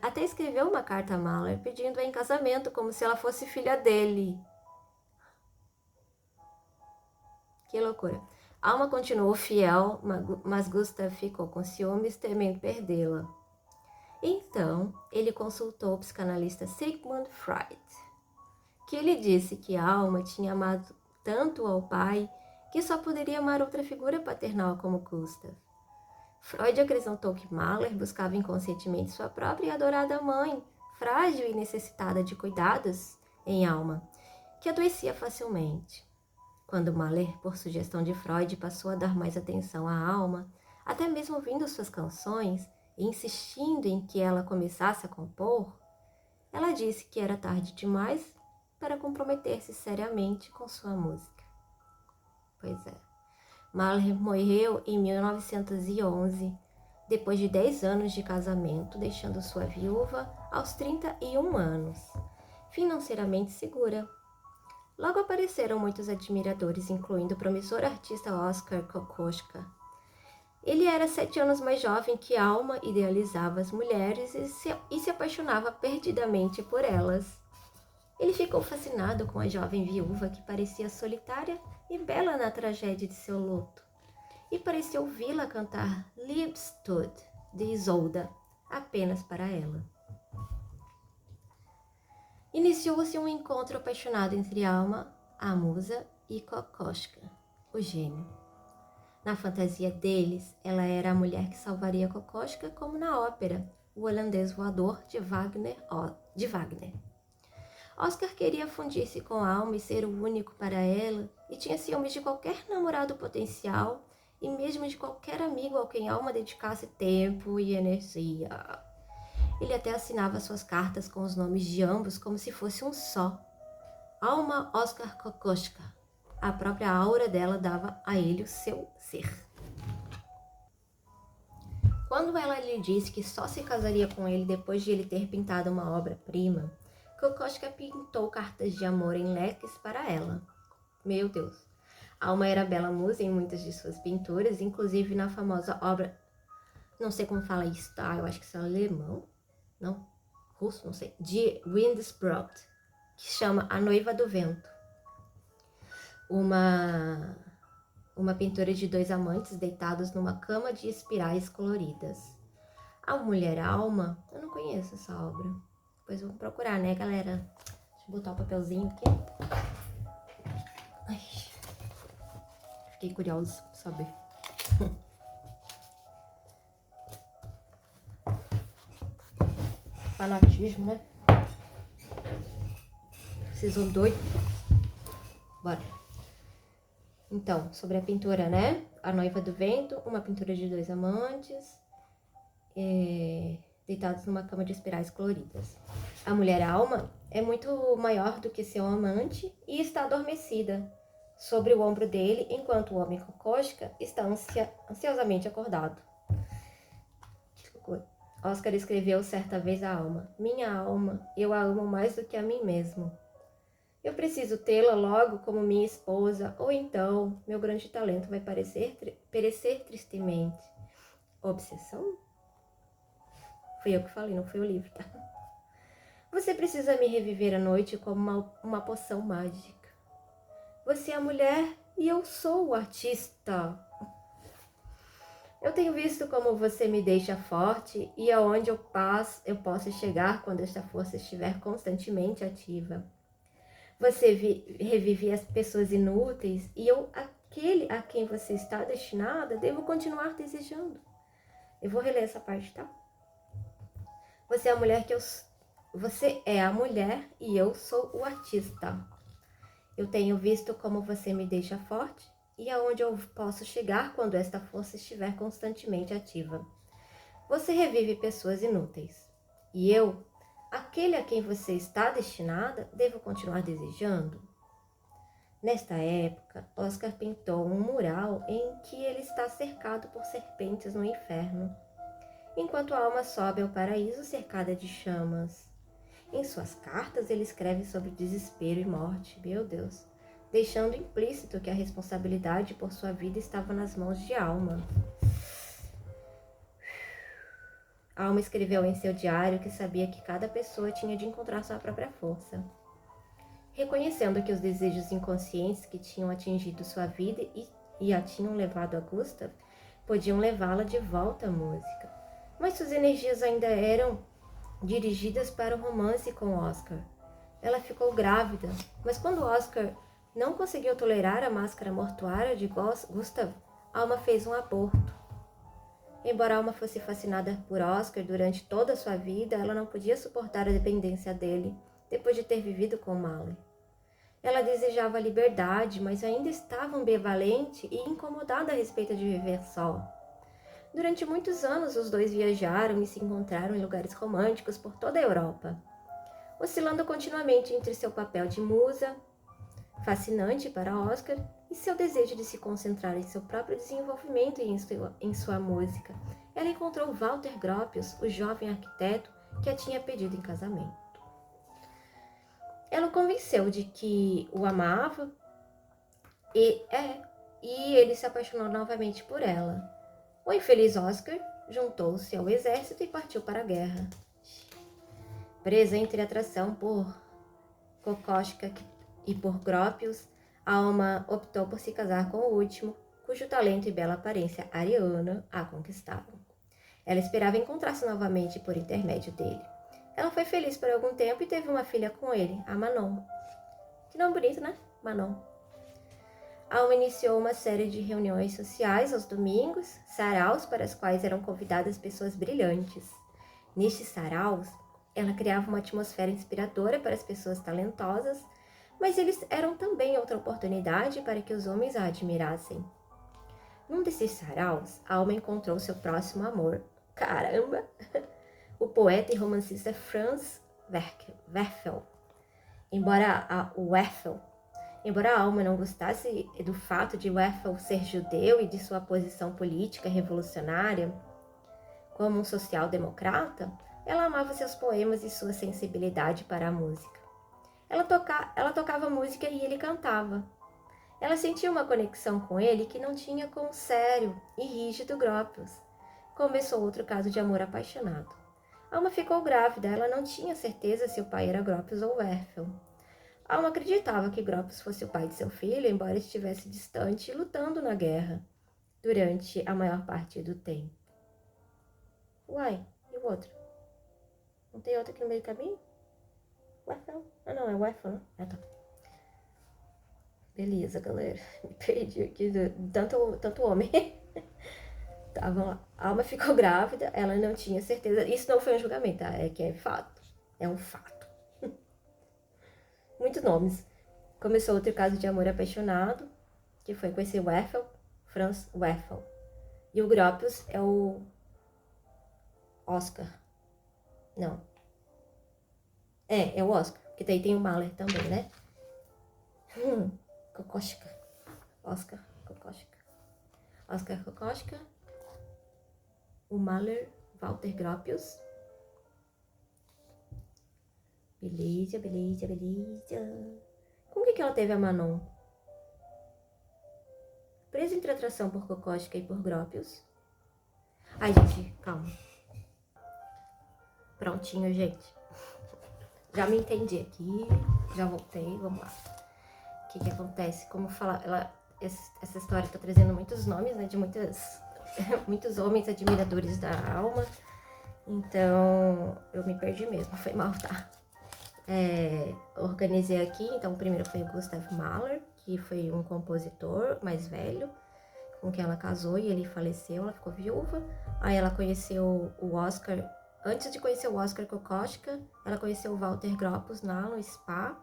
[SPEAKER 1] até escreveu uma carta a Mahler pedindo-a em casamento como se ela fosse filha dele. Que loucura. Alma continuou fiel, mas Gustav ficou com ciúmes, temendo perdê-la. Então, ele consultou o psicanalista Sigmund Freud, que lhe disse que Alma tinha amado tanto ao pai que só poderia amar outra figura paternal como Gustav. Freud acrescentou que Mahler buscava inconscientemente sua própria e adorada mãe, frágil e necessitada de cuidados, em Alma, que adoecia facilmente. Quando Mahler, por sugestão de Freud, passou a dar mais atenção à Alma, até mesmo ouvindo suas canções e insistindo em que ela começasse a compor, ela disse que era tarde demais para comprometer-se seriamente com sua música. Pois é. Mahler morreu em 1911, depois de 10 anos de casamento, deixando sua viúva aos 31 anos, financeiramente segura. Logo apareceram muitos admiradores, incluindo o promissor artista Oskar Kokoschka. Ele era 7 anos mais jovem que Alma, idealizava as mulheres e se apaixonava perdidamente por elas. Ele ficou fascinado com a jovem viúva que parecia solitária e bela na tragédia de seu luto, e parecia ouvi-la cantar Liebestod, de Isolda, apenas para ela. Iniciou-se um encontro apaixonado entre Alma, a musa, e Kokoschka, o gênio. Na fantasia deles, ela era a mulher que salvaria Kokoschka, como na ópera O Holandês Voador, de Wagner. Oskar queria fundir-se com Alma e ser o único para ela, e tinha ciúmes de qualquer namorado potencial e mesmo de qualquer amigo ao quem Alma dedicasse tempo e energia. Ele até assinava suas cartas com os nomes de ambos como se fosse um só. Alma Oskar Kokoschka. A própria aura dela dava a ele o seu ser. Quando ela lhe disse que só se casaria com ele depois de ele ter pintado uma obra-prima, Kokoschka pintou cartas de amor em leques para ela. Meu Deus. Alma era bela musa em muitas de suas pinturas, inclusive na famosa obra, não sei como fala isso, tá? Eu acho que isso é alemão, não, russo, não sei, de Windsbrot, que chama A Noiva do Vento. Uma pintura de dois amantes deitados numa cama de espirais coloridas. A Mulher Alma, eu não conheço essa obra. Depois vamos procurar, né, galera? Deixa eu botar o papelzinho aqui. Ai, fiquei curiosa pra saber. Fanatismo, né? Precisou doido. Bora. Então, sobre a pintura, né? A Noiva do Vento, uma pintura de dois amantes, deitados numa cama de espirais coloridas. A Mulher Alma é muito maior do que seu amante e está adormecida sobre o ombro dele, enquanto o homem Kokoschka está ansiosamente acordado. Que loucura. Oscar escreveu certa vez à alma: minha alma, eu a amo mais do que a mim mesmo. Eu preciso tê-la logo como minha esposa, ou então meu grande talento vai perecer tristemente. Obsessão? Fui eu que falei, não foi o livro, tá? Você precisa me reviver à noite como uma poção mágica. Você é a mulher e eu sou o artista. Eu tenho visto como você me deixa forte e aonde eu posso chegar quando esta força estiver constantemente ativa. Você revive as pessoas inúteis e eu, aquele a quem você está destinada, devo continuar desejando. Eu vou reler essa parte, tá? Você é a mulher e eu sou o artista. Eu tenho visto como você me deixa forte e aonde eu posso chegar quando esta força estiver constantemente ativa. Você revive pessoas inúteis. E eu, aquele a quem você está destinada, devo continuar desejando? Nesta época, Oscar pintou um mural em que ele está cercado por serpentes no inferno, enquanto a alma sobe ao paraíso cercada de chamas. Em suas cartas, ele escreve sobre desespero e morte, meu Deus, deixando implícito que a responsabilidade por sua vida estava nas mãos de Alma. Alma escreveu em seu diário que sabia que cada pessoa tinha de encontrar sua própria força. Reconhecendo que os desejos inconscientes que tinham atingido sua vida e a tinham levado a Gustav, podiam levá-la de volta à música. Mas suas energias ainda eram dirigidas para o romance com Oscar. Ela ficou grávida, mas quando Oscar não conseguiu tolerar a máscara mortuária de Gustav, Alma fez um aborto. Embora Alma fosse fascinada por Oscar durante toda a sua vida, ela não podia suportar a dependência dele, depois de ter vivido com Mahler. Ela desejava a liberdade, mas ainda estava ambivalente e incomodada a respeito de viver só. Durante muitos anos, os dois viajaram e se encontraram em lugares românticos por toda a Europa, oscilando continuamente entre seu papel de musa, fascinante para Oscar, e seu desejo de se concentrar em seu próprio desenvolvimento e em sua música. Ela encontrou Walter Gropius, o jovem arquiteto que a tinha pedido em casamento. Ela o convenceu de que o amava e ele se apaixonou novamente por ela. O infeliz Oscar juntou-se ao exército e partiu para a guerra. Presa entre a atração por Kokoschka e por Gropius, Alma optou por se casar com o último, cujo talento e bela aparência ariana a conquistavam. Ela esperava encontrar-se novamente por intermédio dele. Ela foi feliz por algum tempo e teve uma filha com ele, a Manon. Que nome bonito, né? Manon. Alma iniciou uma série de reuniões sociais aos domingos, saraus para as quais eram convidadas pessoas brilhantes. Nestes saraus, ela criava uma atmosfera inspiradora para as pessoas talentosas, mas eles eram também outra oportunidade para que os homens a admirassem. Num desses saraus, Alma encontrou seu próximo amor. Caramba! O poeta e romancista Franz Werfel. Embora a Alma não gostasse do fato de Werfel ser judeu e de sua posição política revolucionária como um social-democrata, ela amava seus poemas e sua sensibilidade para a música. Ela tocava música e ele cantava. Ela sentia uma conexão com ele que não tinha com o sério e rígido Gropius. Começou outro caso de amor apaixonado. Alma ficou grávida, ela não tinha certeza se o pai era Gropius ou Werfel. Alma acreditava que Gropius fosse o pai de seu filho, embora estivesse distante e lutando na guerra durante a maior parte do tempo. Uai, e o outro? Não tem outro aqui no meio do caminho? Werfel? Ah, não, é Werfel, né? Ah, tá. Beleza, galera. Me perdi aqui tanto homem. Tá, vamos lá. A Alma ficou grávida, ela não tinha certeza. Isso não foi um julgamento, tá? É que é fato. É um fato. Muitos nomes. Começou outro caso de amor apaixonado, que foi com esse Werfel, Franz Werfel. E o Gropius é o Oscar. Não. É o Oscar, porque daí tem o Mahler também, né? Kokoschka. Oscar Kokoschka. Oscar Kokoschka. O Mahler, Walter Gropius. Beleza, beleza, beleza. Como que ela teve a Manon? Presa entre atração por Kokoschka e por Gropius. Ai, gente, calma. Prontinho, gente. Já me entendi aqui. Já voltei, vamos lá. O que acontece? Como falar, essa história tá trazendo muitos nomes, né? De muitos homens admiradores da Alma. Então, eu me perdi mesmo. Foi mal, tá? Organizei aqui. Então, o primeiro foi o Gustav Mahler, que foi um compositor mais velho, com quem ela casou e ele faleceu, ela ficou viúva. Aí ela conheceu o Oscar, antes de conhecer o Oscar Kokoschka, ela conheceu o Walter Gropius lá no Spa,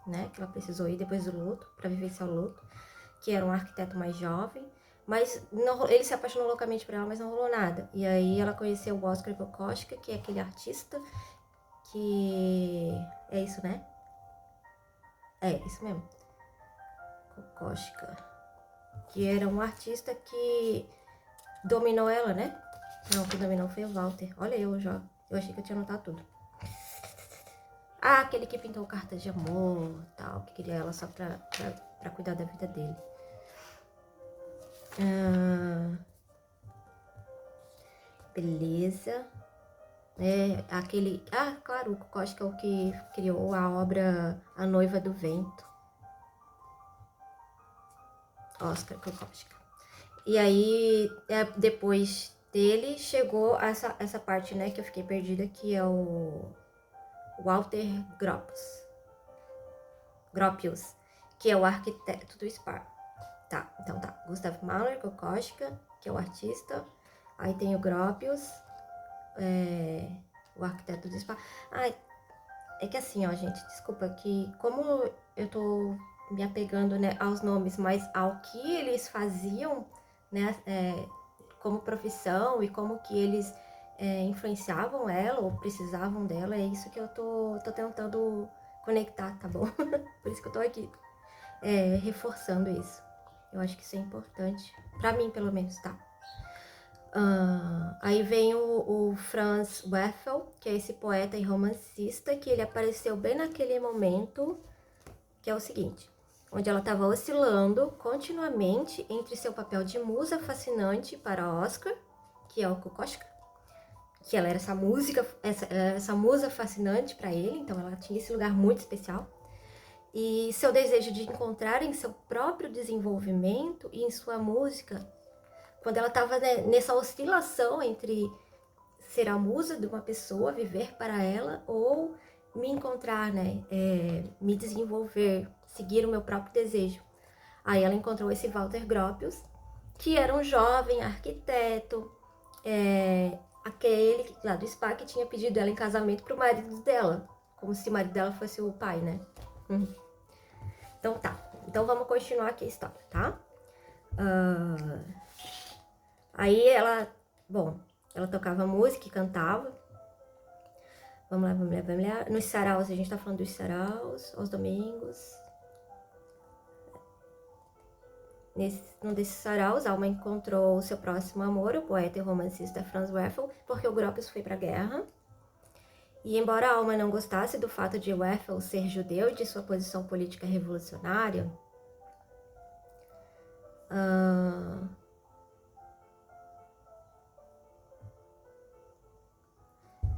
[SPEAKER 1] né, que ela precisou ir depois do luto, para vivenciar o luto, que era um arquiteto mais jovem, mas ele se apaixonou loucamente por ela, mas não rolou nada. E aí ela conheceu o Oscar Kokoschka, que é aquele artista que... é isso, né? É, isso mesmo. Kokoschka. Que era um artista que dominou ela, né? Não, que dominou foi o Walter. Olha eu já. Eu achei que eu tinha anotado tudo. Ah, aquele que pintou cartas de amor e tal, que queria ela só pra cuidar da vida dele. Beleza. Aquele... Ah, claro, o Kokoschka é o que criou a obra A Noiva do Vento. Oscar Kokoschka. E aí, depois dele, chegou essa parte, né, que eu fiquei perdida, que é o Walter Gropius, que é o arquiteto do Spa. Tá, então tá. Gustav Mahler, Kokoschka, que é o artista. Aí tem o Gropius, o arquiteto do Spa. Ai, é que assim, ó, gente, desculpa que como eu tô me apegando, né, aos nomes, mas ao que eles faziam, né, como profissão e como que eles influenciavam ela ou precisavam dela, é isso que eu tô tentando conectar, tá bom? Por isso que eu tô aqui reforçando isso. Eu acho que isso é importante, pra mim pelo menos, tá? Aí vem o Franz Werfel, que é esse poeta e romancista, que ele apareceu bem naquele momento, que é o seguinte, onde ela estava oscilando continuamente entre seu papel de musa fascinante para Oscar, que é o Kokoschka, que ela era essa musa fascinante para ele, então ela tinha esse lugar muito especial, e seu desejo de encontrar em seu próprio desenvolvimento e em sua música, quando ela estava, né, nessa oscilação entre ser a musa de uma pessoa, viver para ela, ou me encontrar, né, me desenvolver, seguir o meu próprio desejo. Aí ela encontrou esse Walter Gropius, que era um jovem arquiteto, aquele lá do Spa que tinha pedido ela em casamento pro marido dela, como se o marido dela fosse o pai, né? Então tá, então vamos continuar aqui a história, tá? Aí ela tocava música e cantava. Vamos lá. Nos saraus, a gente tá falando dos saraus, aos domingos. Num desses saraus, Alma encontrou o seu próximo amor, o poeta e romancista Franz Werfel, porque o Gropius foi pra guerra. E embora Alma não gostasse do fato de Werfel ser judeu e de sua posição política revolucionária, Ah,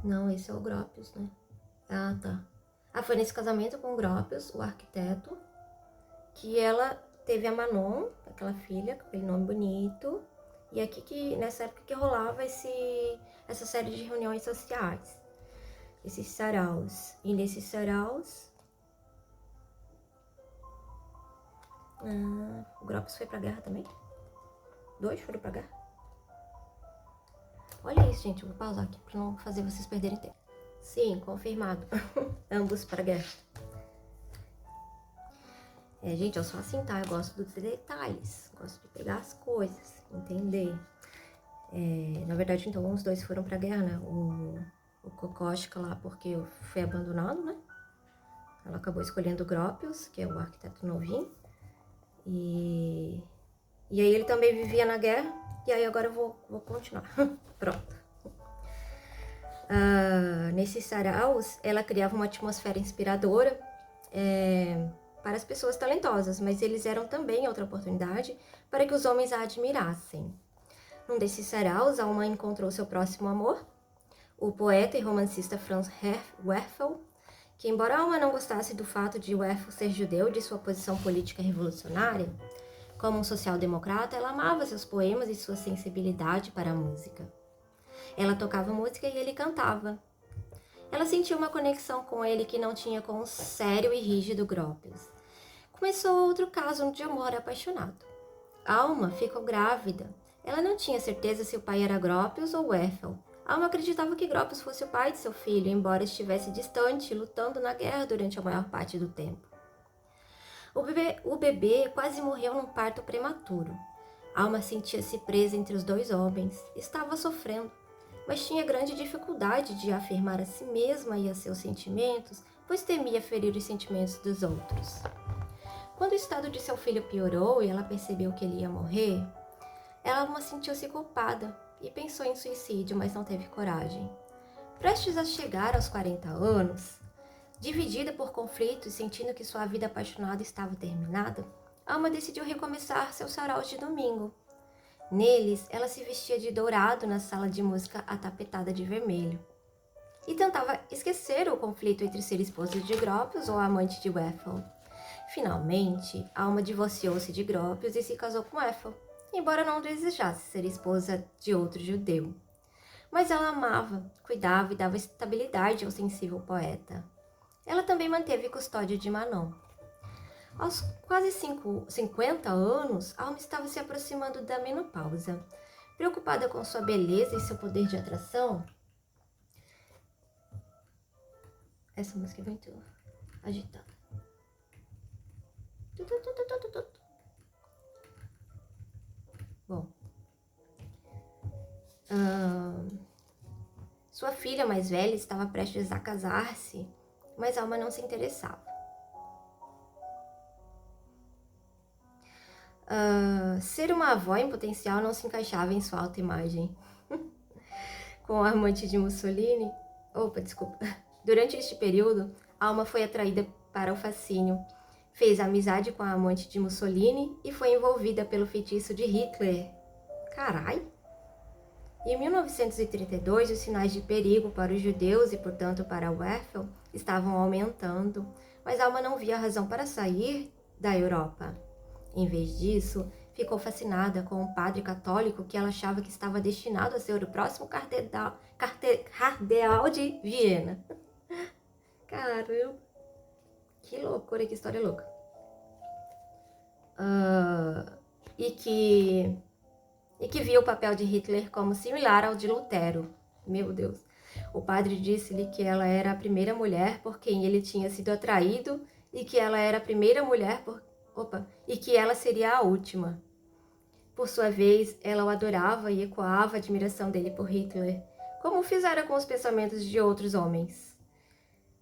[SPEAKER 1] não, esse é o Gropius, né? Ah, tá. Ah, foi nesse casamento com o Gropius, o arquiteto, que ela teve a Manon, aquela filha, com aquele nome bonito. E aqui que, nessa época que rolava essa série de reuniões sociais. Esses saraus. E nesses saraus... o Gropius foi pra guerra também? 2 foram pra guerra? Olha isso, gente. Eu vou pausar aqui pra não fazer vocês perderem tempo. Sim, confirmado. Ambos pra guerra. Gente, eu sou assim, tá? Eu gosto dos detalhes. Gosto de pegar as coisas, entender. Na verdade, então, os 2 foram pra guerra, né? O Kokoschka lá, porque foi abandonado, né? Ela acabou escolhendo o Gropius, que é o arquiteto novinho. E aí ele também vivia na guerra. E aí agora eu vou continuar. Pronto. Nesses saraus, ela criava uma atmosfera inspiradora para as pessoas talentosas, mas eles eram também outra oportunidade para que os homens a admirassem. Num desses saraus, a Alma encontrou seu próximo amor, o poeta e romancista Franz Werfel, que embora a Alma não gostasse do fato de Werfel ser judeu e de sua posição política revolucionária, como um social-democrata, ela amava seus poemas e sua sensibilidade para a música. Ela tocava música e ele cantava. Ela sentiu uma conexão com ele que não tinha com o sério e rígido Gropius. Começou outro caso de amor apaixonado. Alma ficou grávida. Ela não tinha certeza se o pai era Gropius ou Werfel. Alma acreditava que Gropius fosse o pai de seu filho, embora estivesse distante, lutando na guerra durante a maior parte do tempo. O bebê quase morreu num parto prematuro. Alma sentia-se presa entre os 2 homens. Estava sofrendo, mas tinha grande dificuldade de afirmar a si mesma e a seus sentimentos, pois temia ferir os sentimentos dos outros. Quando o estado de seu filho piorou e ela percebeu que ele ia morrer, ela sentiu-se culpada e pensou em suicídio, mas não teve coragem. Prestes a chegar aos 40 anos, dividida por conflitos, sentindo que sua vida apaixonada estava terminada, Alma decidiu recomeçar seus saraus de domingo. Neles, ela se vestia de dourado na sala de música atapetada de vermelho. E tentava esquecer o conflito entre ser esposa de Gropius ou amante de Werfel. Finalmente, Alma divorciou-se de Gropius e se casou com Werfel, embora não desejasse ser esposa de outro judeu. Mas ela amava, cuidava e dava estabilidade ao sensível poeta. Ela também manteve custódia de Manon. Aos quase 50 anos, Alma estava se aproximando da menopausa. Preocupada com sua beleza e seu poder de atração... Essa música é muito agitada. Bom. Sua filha mais velha estava prestes a casar-se, mas Alma não se interessava. Ser uma avó em potencial não se encaixava em sua autoimagem. Com o amante de Mussolini... Durante este período, Alma foi atraída para o fascínio, fez amizade com a amante de Mussolini e foi envolvida pelo feitiço de Hitler. Carai! Em 1932, os sinais de perigo para os judeus e, portanto, para Werfel estavam aumentando, mas Alma não via razão para sair da Europa. Em vez disso, ficou fascinada com um padre católico que ela achava que estava destinado a ser o próximo cardeal de Viena. Caramba! Que loucura, que história louca. E que via o papel de Hitler como similar ao de Lutero. Meu Deus. O padre disse-lhe que ela era a primeira mulher por quem ele tinha sido atraído e que ela era a primeira mulher e que ela seria a última. Por sua vez, ela o adorava e ecoava a admiração dele por Hitler, como fizera com os pensamentos de outros homens.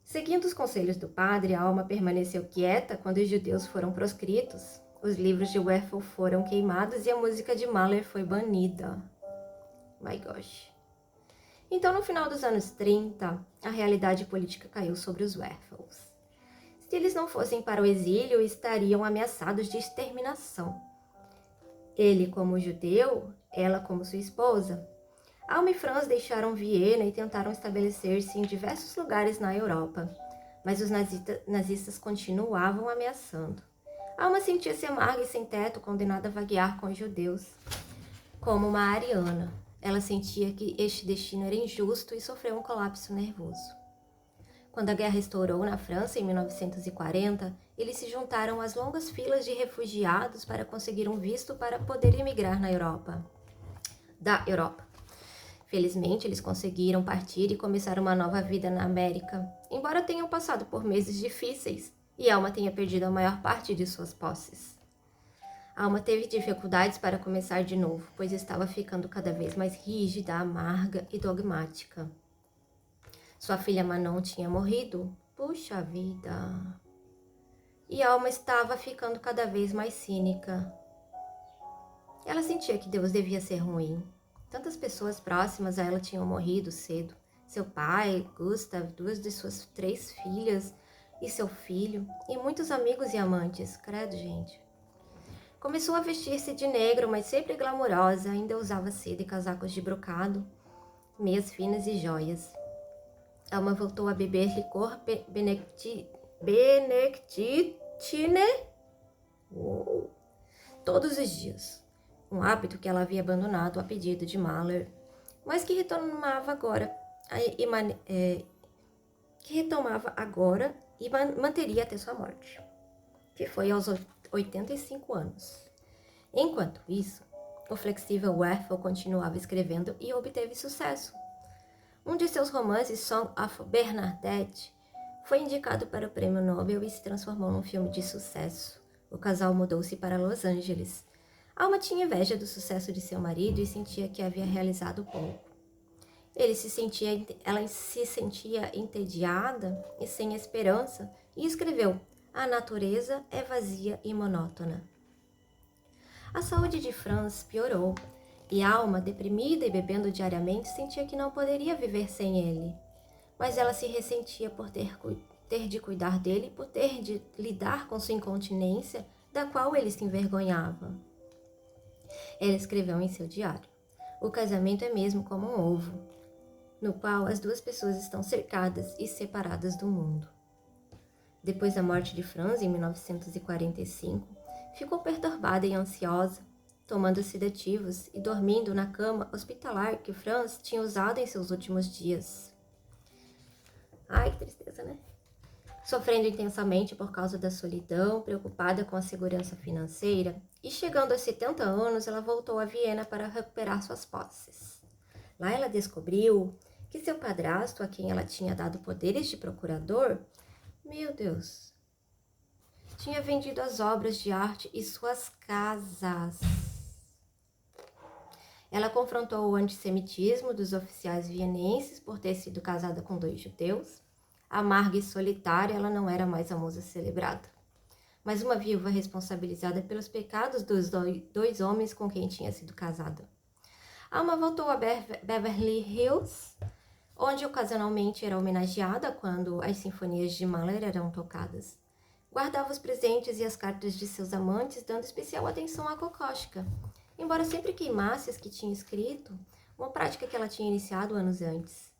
[SPEAKER 1] Seguindo os conselhos do padre, a Alma permaneceu quieta quando os judeus foram proscritos, os livros de Werfel foram queimados e a música de Mahler foi banida. My gosh. Então, no final dos anos 30, a realidade política caiu sobre os Werfels. Se eles não fossem para o exílio, estariam ameaçados de exterminação. Ele como judeu, ela como sua esposa. Alma e Franz deixaram Viena e tentaram estabelecer-se em diversos lugares na Europa, mas os nazistas continuavam ameaçando. Alma sentia-se amarga e sem teto, condenada a vaguear com os judeus. Como uma ariana, ela sentia que este destino era injusto e sofreu um colapso nervoso. Quando a guerra estourou na França em 1940, eles se juntaram às longas filas de refugiados para conseguir um visto para poder emigrar da Europa. Felizmente, eles conseguiram partir e começar uma nova vida na América, embora tenham passado por meses difíceis e Alma tenha perdido a maior parte de suas posses. Alma teve dificuldades para começar de novo, pois estava ficando cada vez mais rígida, amarga e dogmática. Sua filha Manon tinha morrido. Puxa vida! E Alma estava ficando cada vez mais cínica. Ela sentia que Deus devia ser ruim. Tantas pessoas próximas a ela tinham morrido cedo. Seu pai, Gustav, 2 de suas 3 filhas e seu filho, e muitos amigos e amantes. Credo, gente. Começou a vestir-se de negro, mas sempre glamourosa. Ainda usava seda e casacos de brocado, meias finas e joias. Alma voltou a beber licor Benedictine todos os dias. Um hábito que ela havia abandonado a pedido de Mahler, mas que retomava agora e manteria até sua morte, que foi aos 85 anos. Enquanto isso, o flexível Werfel continuava escrevendo e obteve sucesso. Um de seus romances, Song of Bernadette, foi indicado para o Prêmio Nobel e se transformou num filme de sucesso. O casal mudou-se para Los Angeles. Alma tinha inveja do sucesso de seu marido e sentia que havia realizado pouco. Ela se sentia entediada e sem esperança e escreveu: "A natureza é vazia e monótona." A saúde de Franz piorou e Alma, deprimida e bebendo diariamente, sentia que não poderia viver sem ele. Mas ela se ressentia por ter de cuidar dele e por ter de lidar com sua incontinência, da qual ele se envergonhava. Ela escreveu em seu diário: "O casamento é mesmo como um ovo, no qual as duas pessoas estão cercadas e separadas do mundo." Depois da morte de Franz, em 1945, ficou perturbada e ansiosa, tomando sedativos e dormindo na cama hospitalar que Franz tinha usado em seus últimos dias. Ai, que tristeza, né? Sofrendo intensamente por causa da solidão, preocupada com a segurança financeira, e chegando aos 70 anos, ela voltou a Viena para recuperar suas posses. Lá ela descobriu que seu padrasto, a quem ela tinha dado poderes de procurador, meu Deus, tinha vendido as obras de arte e suas casas. Ela confrontou o antissemitismo dos oficiais vienenses por ter sido casada com 2 judeus. Amarga e solitária, ela não era mais a musa celebrada, mas uma viúva responsabilizada pelos pecados dos 2 homens com quem tinha sido casada. Alma voltou a Beverly Hills, onde ocasionalmente era homenageada quando as sinfonias de Mahler eram tocadas. Guardava os presentes e as cartas de seus amantes, dando especial atenção à Kokoschka, embora sempre queimasse as que tinha escrito, uma prática que ela tinha iniciado anos antes.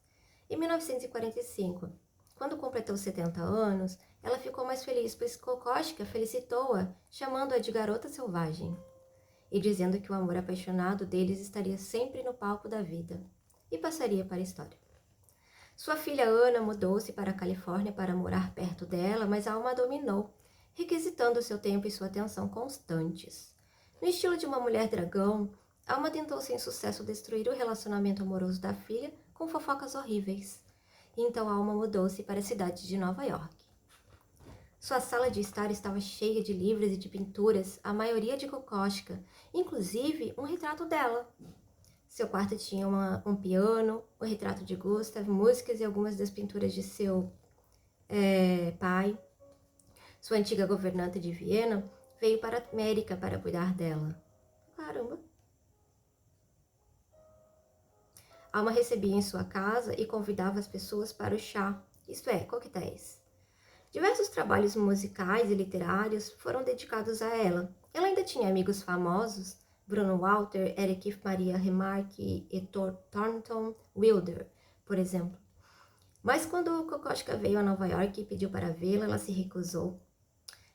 [SPEAKER 1] Em 1945, quando completou 70 anos, ela ficou mais feliz, pois Kokoschka felicitou-a, chamando-a de garota selvagem, e dizendo que o amor apaixonado deles estaria sempre no palco da vida, e passaria para a história. Sua filha Ana mudou-se para a Califórnia para morar perto dela, mas a Alma a dominou, requisitando seu tempo e sua atenção constantes. No estilo de uma mulher dragão, Alma tentou sem sucesso destruir o relacionamento amoroso da filha com fofocas horríveis. Então Alma mudou-se para a cidade de Nova York. Sua sala de estar estava cheia de livros e de pinturas, a maioria de Kokoschka, inclusive um retrato dela. Seu quarto tinha um piano, um retrato de Gustav, músicas e algumas das pinturas de seu pai. Sua antiga governanta de Viena veio para a América para cuidar dela. Caramba! Alma recebia em sua casa e convidava as pessoas para o chá, isto é, coquetéis. Diversos trabalhos musicais e literários foram dedicados a ela. Ela ainda tinha amigos famosos, Bruno Walter, Erich Maria Remarque e Thornton Wilder, por exemplo. Mas quando Kokoschka veio a Nova York e pediu para vê-la, ela se recusou.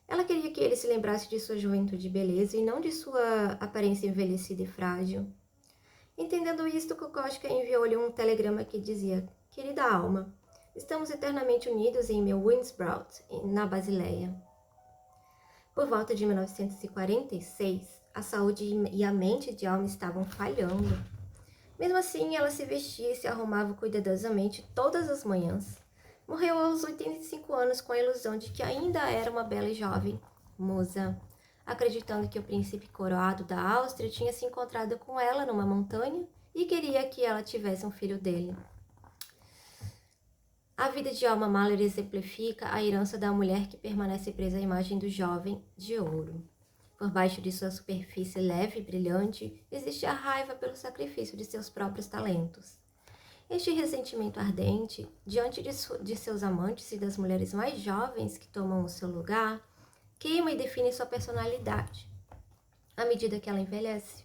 [SPEAKER 1] Ela queria que ele se lembrasse de sua juventude e beleza e não de sua aparência envelhecida e frágil. Entendendo isto, Kokoschka enviou-lhe um telegrama que dizia: Querida alma, estamos eternamente unidos em meu Windsbrough, na Basileia. Por volta de 1946, a saúde e a mente de Alma estavam falhando. Mesmo assim, ela se vestia e se arrumava cuidadosamente todas as manhãs. Morreu aos 85 anos com a ilusão de que ainda era uma bela e jovem musa, acreditando que o príncipe coroado da Áustria tinha se encontrado com ela numa montanha e queria que ela tivesse um filho dele. A vida de Alma Mahler exemplifica a herança da mulher que permanece presa à imagem do jovem de ouro. Por baixo de sua superfície leve e brilhante, existe a raiva pelo sacrifício de seus próprios talentos. Este ressentimento ardente, diante de seus amantes e das mulheres mais jovens que tomam o seu lugar, queima e define sua personalidade. À medida que ela envelhece,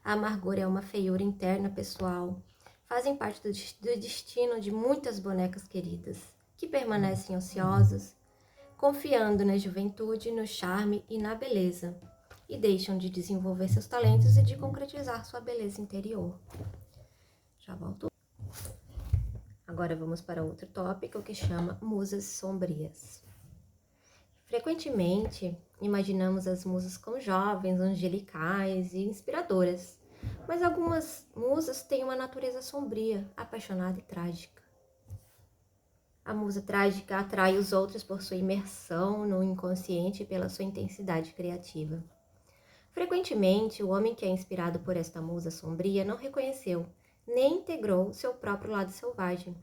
[SPEAKER 1] a amargura é uma feiura interna pessoal. Fazem parte do destino de muitas bonecas queridas, que permanecem ociosas, confiando na juventude, no charme e na beleza, e deixam de desenvolver seus talentos e de concretizar sua beleza interior. Já volto. Agora vamos para outro tópico que chama musas sombrias. Frequentemente, imaginamos as musas como jovens, angelicais e inspiradoras, mas algumas musas têm uma natureza sombria, apaixonada e trágica. A musa trágica atrai os outros por sua imersão no inconsciente e pela sua intensidade criativa. Frequentemente, o homem que é inspirado por esta musa sombria não reconheceu nem integrou seu próprio lado selvagem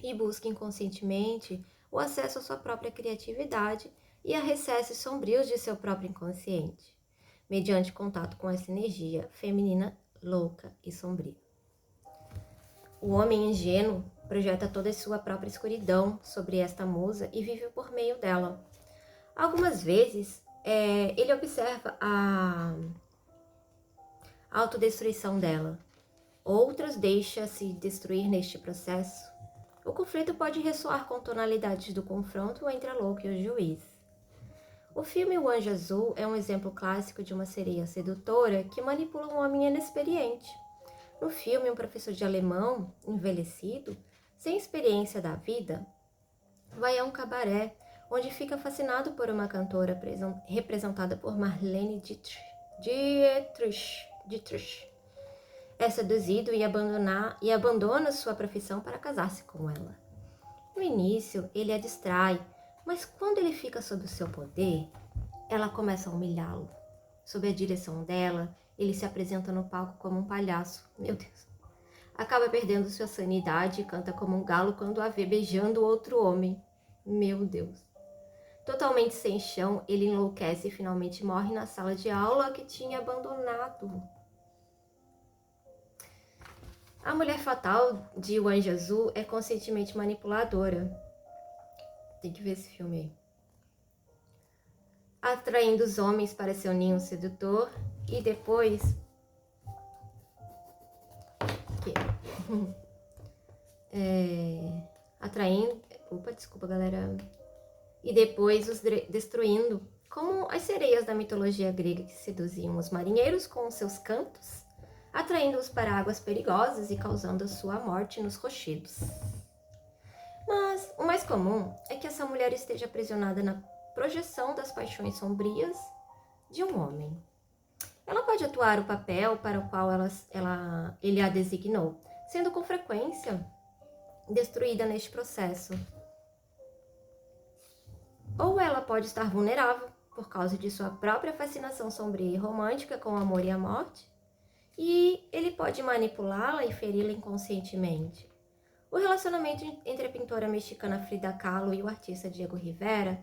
[SPEAKER 1] e busca inconscientemente o acesso à sua própria criatividade e a recessos sombrios de seu próprio inconsciente, mediante contato com essa energia feminina louca e sombria. O homem ingênuo projeta toda a sua própria escuridão sobre esta musa e vive por meio dela. Algumas vezes, ele observa a autodestruição dela. Outras deixa-se destruir neste processo. O conflito pode ressoar com tonalidades do confronto entre a louca e o juiz. O filme O Anjo Azul é um exemplo clássico de uma sereia sedutora que manipula um homem inexperiente. No filme, um professor de alemão, envelhecido, sem experiência da vida, vai a um cabaré, onde fica fascinado por uma cantora representada por Marlene Dietrich. É seduzido e abandona sua profissão para casar-se com ela. No início, ele a distrai, mas quando ele fica sob o seu poder, ela começa a humilhá-lo. Sob a direção dela, ele se apresenta no palco como um palhaço. Meu Deus! Acaba perdendo sua sanidade e canta como um galo quando a vê beijando outro homem. Meu Deus! Totalmente sem chão, ele enlouquece e finalmente morre na sala de aula que tinha abandonado. A mulher fatal de O Anjo Azul é conscientemente manipuladora. Tem que ver esse filme aí. Atraindo os homens para seu ninho sedutor e depois... atraindo... Opa, desculpa, galera. E depois os destruindo, como as sereias da mitologia grega que seduziam os marinheiros com seus cantos, atraindo-os para águas perigosas e causando a sua morte nos rochedos. Mas o mais comum é que essa mulher esteja aprisionada na projeção das paixões sombrias de um homem. Ela pode atuar o papel para o qual ele a designou, sendo com frequência destruída neste processo. Ou ela pode estar vulnerável por causa de sua própria fascinação sombria e romântica com o amor e a morte, e ele pode manipulá-la e feri-la inconscientemente. O relacionamento entre a pintora mexicana Frida Kahlo e o artista Diego Rivera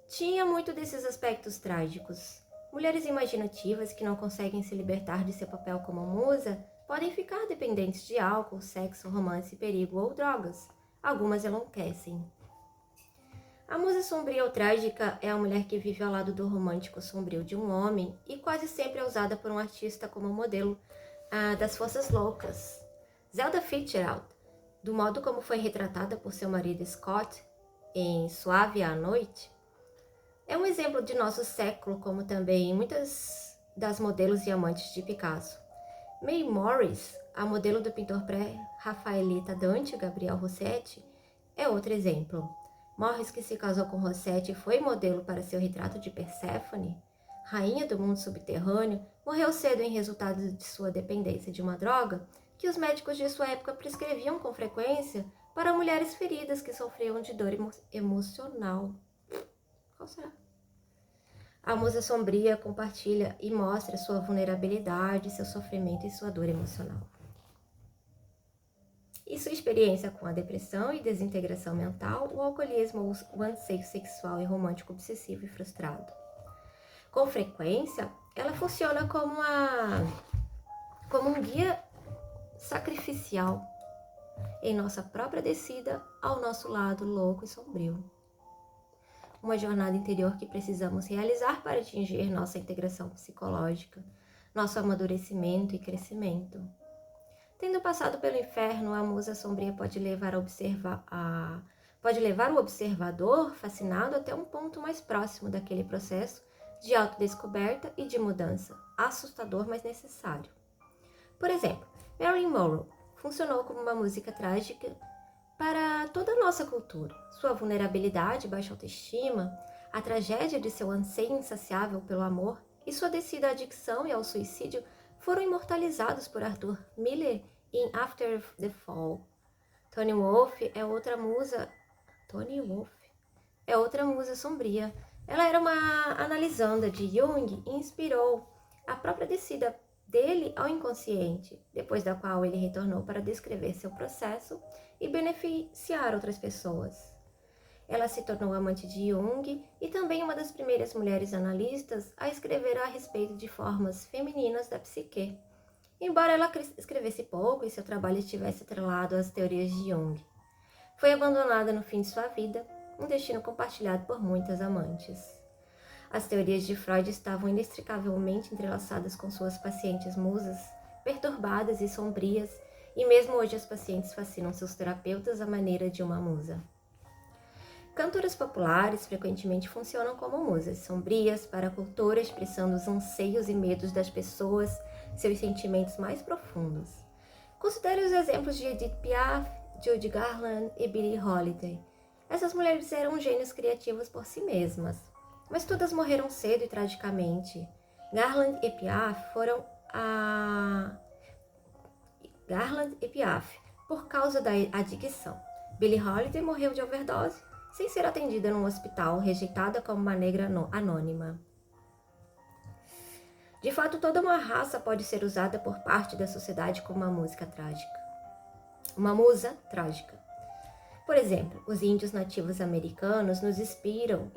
[SPEAKER 1] tinha muito desses aspectos trágicos. Mulheres imaginativas que não conseguem se libertar de seu papel como musa podem ficar dependentes de álcool, sexo, romance, perigo ou drogas. Algumas enlouquecem. A musa sombria ou trágica é a mulher que vive ao lado do romântico sombrio de um homem e quase sempre é usada por um artista como modelo das forças loucas. Zelda Fitzgerald, do modo como foi retratada por seu marido Scott em Suave à Noite, é um exemplo de nosso século, como também muitas das modelos e amantes de Picasso. May Morris, a modelo do pintor pré-rafaelita Dante Gabriel Rossetti, é outro exemplo. Morris, que se casou com Rossetti e foi modelo para seu retrato de Perséfone, rainha do mundo subterrâneo, morreu cedo em resultado de sua dependência de uma droga que os médicos de sua época prescreviam com frequência para mulheres feridas que sofriam de dor emocional. Qual será? A musa sombria compartilha e mostra sua vulnerabilidade, seu sofrimento e sua dor emocional. E sua experiência com a depressão e desintegração mental, o alcoolismo ou o anseio sexual e romântico obsessivo e frustrado. Com frequência, ela funciona como um guia sacrificial em nossa própria descida ao nosso lado louco e sombrio. Uma jornada interior que precisamos realizar para atingir nossa integração psicológica, nosso amadurecimento e crescimento. Tendo passado pelo inferno, a musa sombria pode levar o observador fascinado até um ponto mais próximo daquele processo de autodescoberta e de mudança, assustador, mas necessário. Por exemplo, Marilyn Monroe funcionou como uma música trágica para toda a nossa cultura. Sua vulnerabilidade, baixa autoestima, a tragédia de seu anseio insaciável pelo amor e sua descida à adicção e ao suicídio foram imortalizados por Arthur Miller em After the Fall. Toni Wolff é outra musa sombria. Ela era uma analisanda de Jung e inspirou a própria descida dele ao inconsciente, depois da qual ele retornou para descrever seu processo e beneficiar outras pessoas. Ela se tornou amante de Jung e também uma das primeiras mulheres analistas a escrever a respeito de formas femininas da psique, embora ela escrevesse pouco e seu trabalho estivesse atrelado às teorias de Jung. Foi abandonada no fim de sua vida, um destino compartilhado por muitas amantes. As teorias de Freud estavam inextricavelmente entrelaçadas com suas pacientes musas, perturbadas e sombrias, e mesmo hoje as pacientes fascinam seus terapeutas à maneira de uma musa. Cantoras populares frequentemente funcionam como musas sombrias para a cultura, expressando os anseios e medos das pessoas, seus sentimentos mais profundos. Considere os exemplos de Edith Piaf, Judy Garland e Billie Holiday. Essas mulheres eram gênios criativos por si mesmas, mas todas morreram cedo e tragicamente. Garland e Piaf, por causa da adicção. Billie Holiday morreu de overdose, sem ser atendida num hospital, rejeitada como uma negra anônima. De fato, toda uma raça pode ser usada por parte da sociedade como uma música trágica. Uma musa trágica. Por exemplo, os índios nativos americanos nos inspiram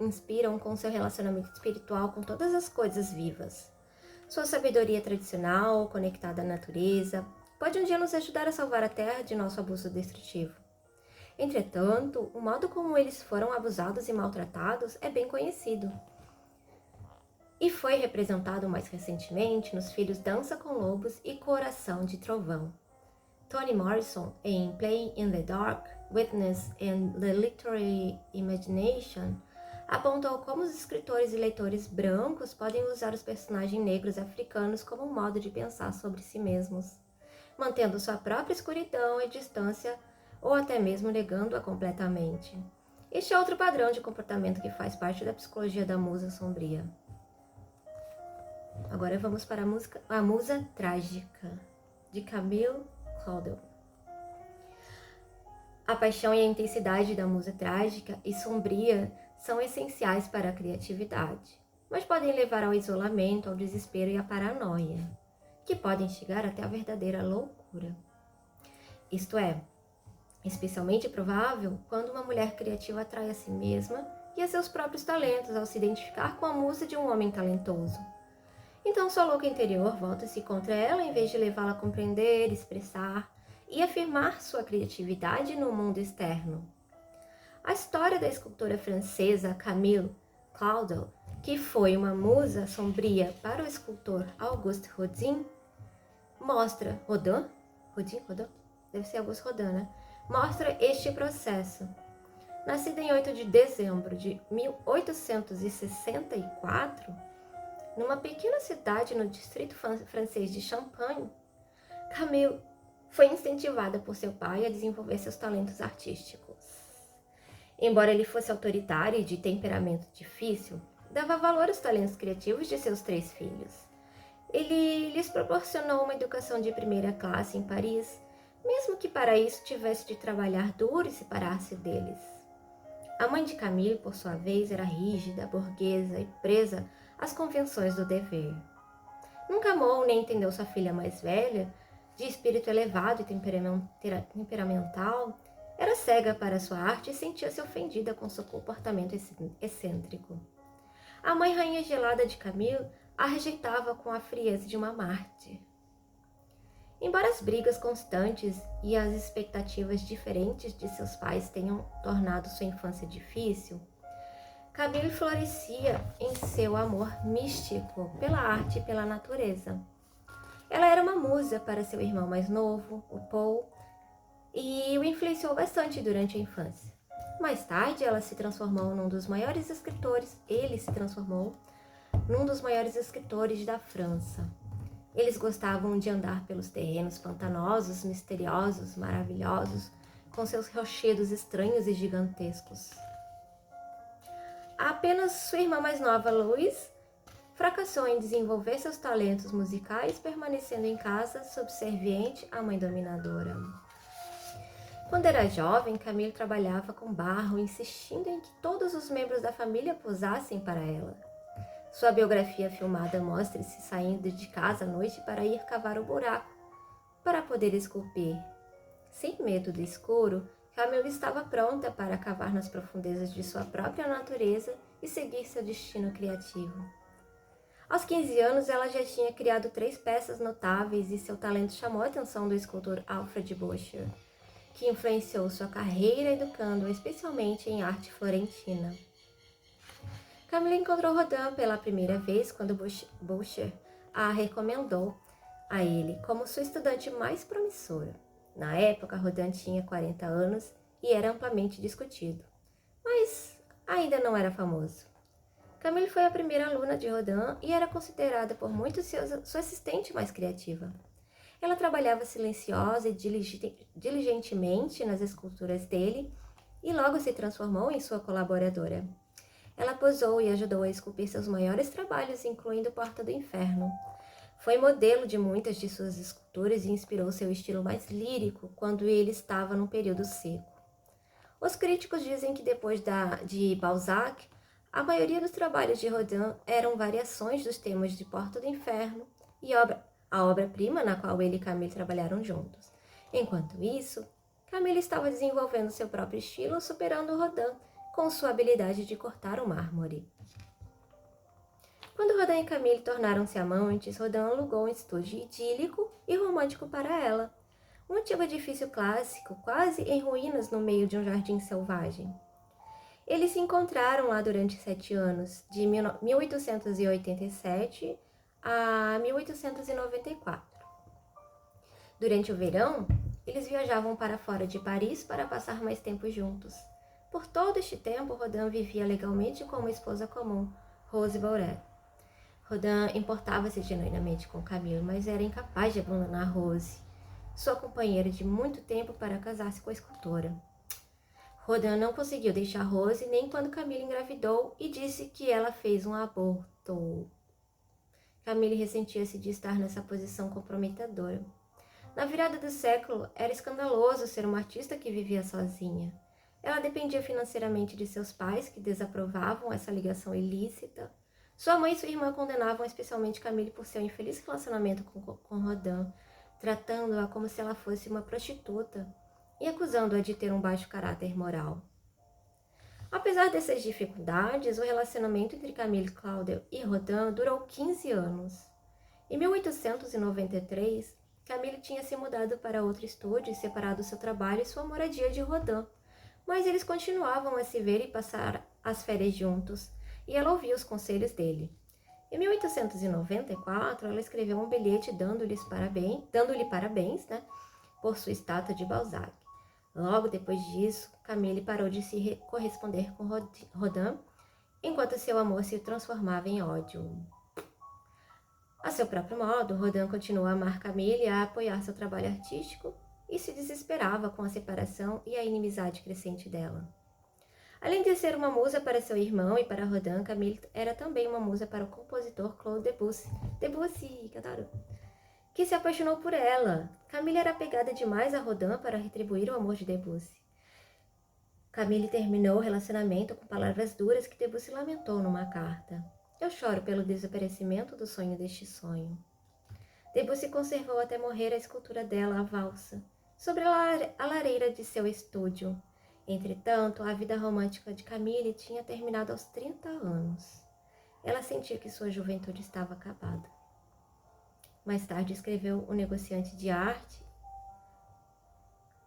[SPEAKER 1] com seu relacionamento espiritual com todas as coisas vivas. Sua sabedoria tradicional, conectada à natureza, pode um dia nos ajudar a salvar a Terra de nosso abuso destrutivo. Entretanto, o modo como eles foram abusados e maltratados é bem conhecido. E foi representado mais recentemente nos filmes Dança com Lobos e Coração de Trovão. Toni Morrison, em Playing in the Dark, Witness and the Literary Imagination, apontou como os escritores e leitores brancos podem usar os personagens negros africanos como um modo de pensar sobre si mesmos, mantendo sua própria escuridão e distância ou até mesmo negando-a completamente. Este é outro padrão de comportamento que faz parte da psicologia da musa sombria. Agora vamos para a Musa Trágica, de Camille Claudel. A paixão e a intensidade da musa trágica e sombria são essenciais para a criatividade, mas podem levar ao isolamento, ao desespero e à paranoia, que podem chegar até a verdadeira loucura. Isto é, especialmente provável quando uma mulher criativa atrai a si mesma e a seus próprios talentos ao se identificar com a musa de um homem talentoso. Então sua louca interior volta-se contra ela em vez de levá-la a compreender, expressar e afirmar sua criatividade no mundo externo. A história da escultora francesa Camille Claudel, que foi uma musa sombria para o escultor Auguste Rodin, mostra Rodin? Deve ser Auguste Rodin, né? Mostra este processo. Nascida em 8 de dezembro de 1864, numa pequena cidade no distrito francês de Champagne, Camille foi incentivada por seu pai a desenvolver seus talentos artísticos. Embora ele fosse autoritário e de temperamento difícil, dava valor aos talentos criativos de seus 3 filhos. Ele lhes proporcionou uma educação de primeira classe em Paris, mesmo que para isso tivesse de trabalhar duro e separar-se deles. A mãe de Camille, por sua vez, era rígida, burguesa e presa às convenções do dever. Nunca amou nem entendeu sua filha mais velha, de espírito elevado e temperamental, era cega para sua arte e sentia-se ofendida com seu comportamento excêntrico. A mãe rainha gelada de Camille a rejeitava com a frieza de uma mártir. Embora as brigas constantes e as expectativas diferentes de seus pais tenham tornado sua infância difícil, Camille florescia em seu amor místico pela arte e pela natureza. Ela era uma musa para seu irmão mais novo, o Paul, e o influenciou bastante durante a infância. Mais tarde, ele se transformou num dos maiores escritores da França. Eles gostavam de andar pelos terrenos pantanosos, misteriosos, maravilhosos, com seus rochedos estranhos e gigantescos. Apenas sua irmã mais nova, Louise, fracassou em desenvolver seus talentos musicais, permanecendo em casa, subserviente à mãe dominadora. Quando era jovem, Camille trabalhava com barro, insistindo em que todos os membros da família posassem para ela. Sua biografia filmada mostra-se saindo de casa à noite para ir cavar o buraco, para poder esculpir. Sem medo do escuro, Camille estava pronta para cavar nas profundezas de sua própria natureza e seguir seu destino criativo. Aos 15 anos, ela já tinha criado 3 peças notáveis e seu talento chamou a atenção do escultor Alfred Boucher, que influenciou sua carreira educando-a especialmente em arte florentina. Camille encontrou Rodin pela primeira vez quando Boucher a recomendou a ele como sua estudante mais promissora. Na época, Rodin tinha 40 anos e era amplamente discutido, mas ainda não era famoso. Camille foi a primeira aluna de Rodin e era considerada por muitos sua assistente mais criativa. Ela trabalhava silenciosa e diligentemente nas esculturas dele e logo se transformou em sua colaboradora. Ela posou e ajudou a esculpir seus maiores trabalhos, incluindo Porta do Inferno. Foi modelo de muitas de suas esculturas e inspirou seu estilo mais lírico quando ele estava num período seco. Os críticos dizem que depois de Balzac, a maioria dos trabalhos de Rodin eram variações dos temas de Porta do Inferno e a obra-prima na qual ele e Camille trabalharam juntos. Enquanto isso, Camille estava desenvolvendo seu próprio estilo, superando Rodin com sua habilidade de cortar o mármore. Quando Rodin e Camille tornaram-se amantes, Rodin alugou um estúdio idílico e romântico para ela, um antigo edifício clássico, quase em ruínas no meio de um jardim selvagem. Eles se encontraram lá durante 7 anos, de 1887 a 1894. Durante o verão, eles viajavam para fora de Paris para passar mais tempo juntos. Por todo este tempo, Rodin vivia legalmente com uma esposa comum, Rose Bauret. Rodin importava-se genuinamente com Camille, mas era incapaz de abandonar Rose, sua companheira de muito tempo, para casar-se com a escultora. Rodin não conseguiu deixar Rose nem quando Camille engravidou e disse que ela fez um aborto. Camille ressentia-se de estar nessa posição comprometedora. Na virada do século, era escandaloso ser uma artista que vivia sozinha. Ela dependia financeiramente de seus pais, que desaprovavam essa ligação ilícita. Sua mãe e sua irmã condenavam especialmente Camille por seu infeliz relacionamento com Rodin, tratando-a como se ela fosse uma prostituta e acusando-a de ter um baixo caráter moral. Apesar dessas dificuldades, o relacionamento entre Camille Claudel e Rodin durou 15 anos. Em 1893, Camille tinha se mudado para outro estúdio e separado seu trabalho e sua moradia de Rodin, mas eles continuavam a se ver e passar as férias juntos, e ela ouvia os conselhos dele. Em 1894, ela escreveu um bilhete dando-lhe parabéns, né, por sua estátua de Balzac. Logo depois disso, Camille parou de se corresponder com Rodin, enquanto seu amor se transformava em ódio. A seu próprio modo, Rodin continuou a amar Camille e a apoiar seu trabalho artístico e se desesperava com a separação e a inimizade crescente dela. Além de ser uma musa para seu irmão e para Rodin, Camille era também uma musa para o compositor Claude Debussy, que adoro, que se apaixonou por ela. Camille era apegada demais a Rodin para retribuir o amor de Debussy. Camille terminou o relacionamento com palavras duras que Debussy lamentou numa carta. Eu choro pelo desaparecimento do sonho deste sonho. Debussy conservou até morrer a escultura dela, a valsa, sobre a lareira de seu estúdio. Entretanto, a vida romântica de Camille tinha terminado aos 30 anos. Ela sentia que sua juventude estava acabada. Mais tarde escreveu o negociante de arte,